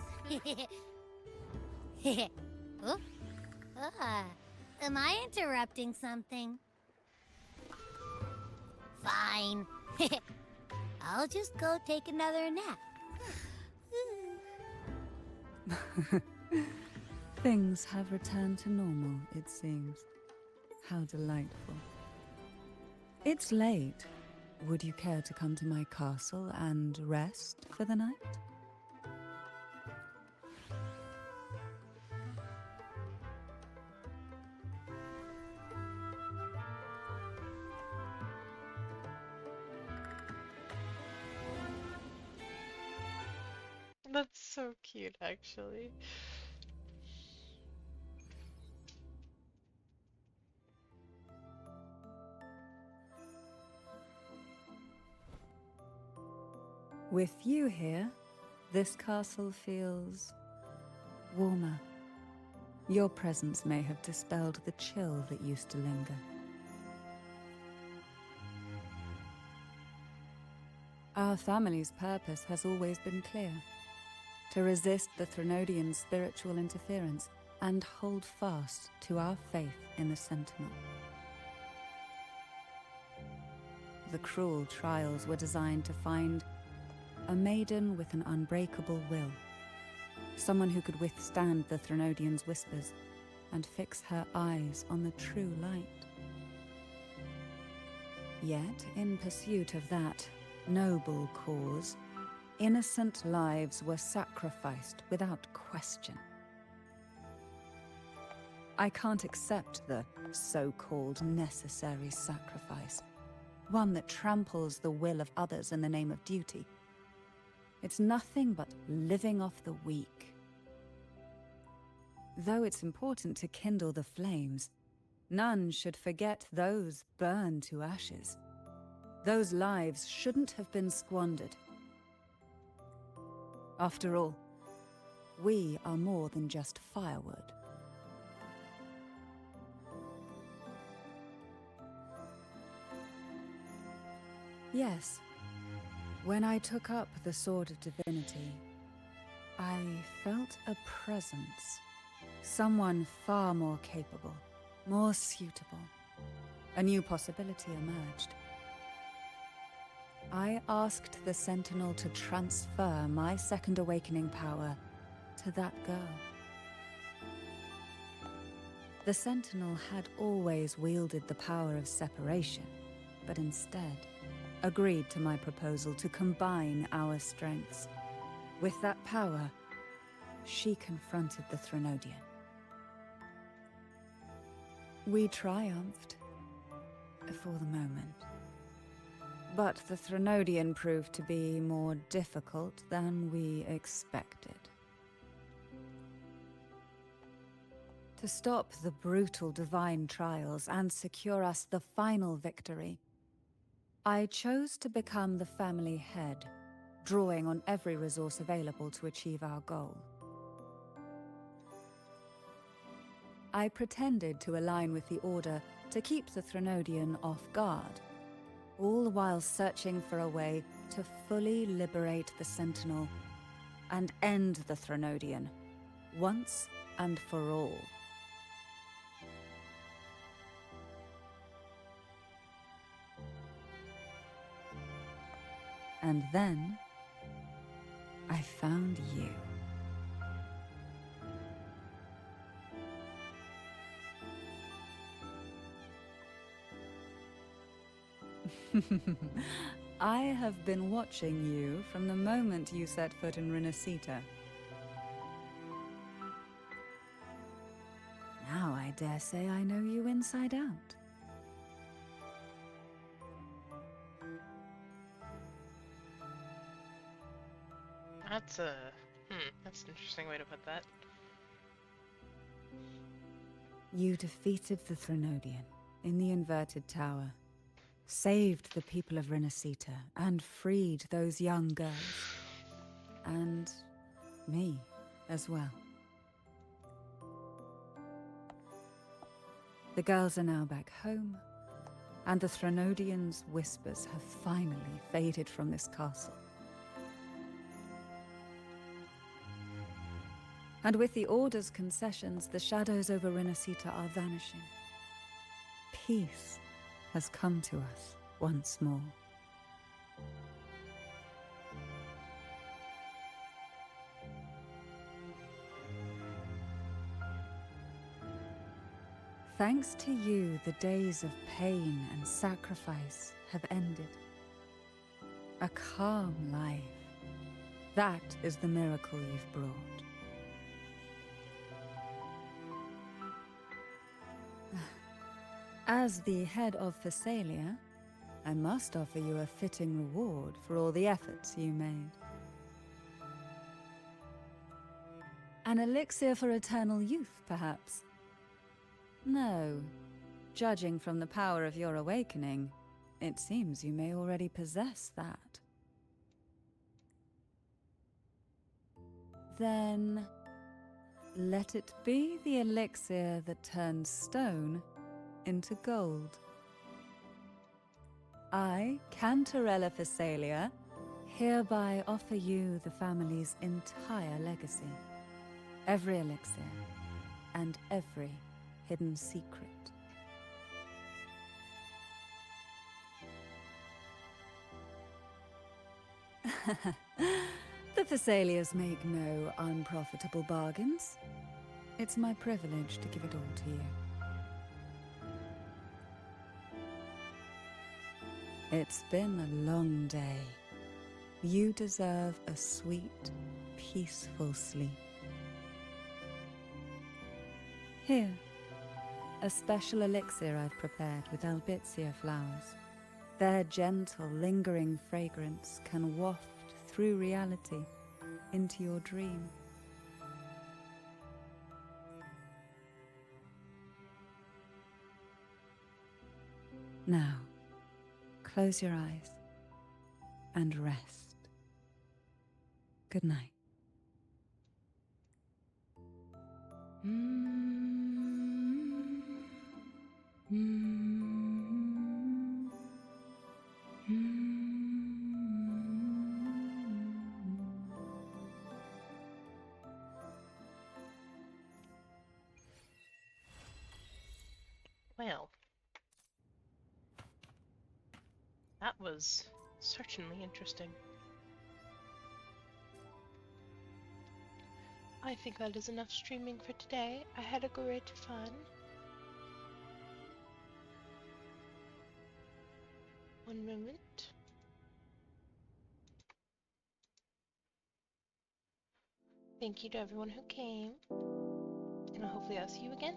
Oh? Am I interrupting something? Fine. I'll just go take another nap. Things have returned to normal, it seems. How delightful. It's late. Would you care to come to my castle and rest for the night? That's so cute, actually. With you here, this castle feels warmer. Your presence may have dispelled the chill that used to linger. Our family's purpose has always been clear: to resist the Threnodian spiritual interference and hold fast to our faith in the Sentinel. The cruel trials were designed to find a maiden with an unbreakable will, someone who could withstand the Threnodian's whispers and fix her eyes on the true light. Yet, in pursuit of that noble cause, innocent lives were sacrificed without question. I can't accept the so-called necessary sacrifice, one that tramples the will of others in the name of duty. It's nothing but living off the weak. Though it's important to kindle the flames, none should forget those burned to ashes. Those lives shouldn't have been squandered. After all, we are more than just firewood. Yes, when I took up the Sword of Divinity, I felt a presence. Someone far more capable, more suitable. A new possibility emerged. I asked the Sentinel to transfer my second awakening power to that girl. The Sentinel had always wielded the power of separation, but instead agreed to my proposal to combine our strengths. With that power, she confronted the Threnodian. We triumphed, for the moment. But the Threnodian proved to be more difficult than we expected. To stop the brutal divine trials and secure us the final victory, I chose to become the family head, drawing on every resource available to achieve our goal. I pretended to align with the Order to keep the Threnodian off guard, all while searching for a way to fully liberate the Sentinel and end the Threnodian, once and for all. And then, I found you. I have been watching you from the moment you set foot in Renacita. Now I dare say I know you inside out. That's an interesting way to put that. You defeated the Threnodian in the Inverted Tower, saved the people of Renacita, and freed those young girls. And me as well. The girls are now back home, and the Threnodian's whispers have finally faded from this castle. And with the Order's concessions, the shadows over Renacita are vanishing. Peace has come to us once more. Thanks to you, the days of pain and sacrifice have ended. A calm life. That is the miracle you've brought. As the head of Phasalia, I must offer you a fitting reward for all the efforts you made. An elixir for eternal youth, perhaps? No. Judging from the power of your awakening, it seems you may already possess that. Then, let it be the elixir that turns stone into gold. I, Cantarella Phasalia, hereby offer you the family's entire legacy. Every elixir and every hidden secret. The Phasalias make no unprofitable bargains. It's my privilege to give it all to you. It's been a long day. You deserve a sweet, peaceful sleep. Here, a special elixir I've prepared with albizia flowers. Their gentle, lingering fragrance can waft through reality into your dream. Now, close your eyes and rest. Good night. Well, that was Certainly interesting. I think that is enough streaming for today. I had a great fun. One moment. Thank you to everyone who came, and hopefully I'll see you again.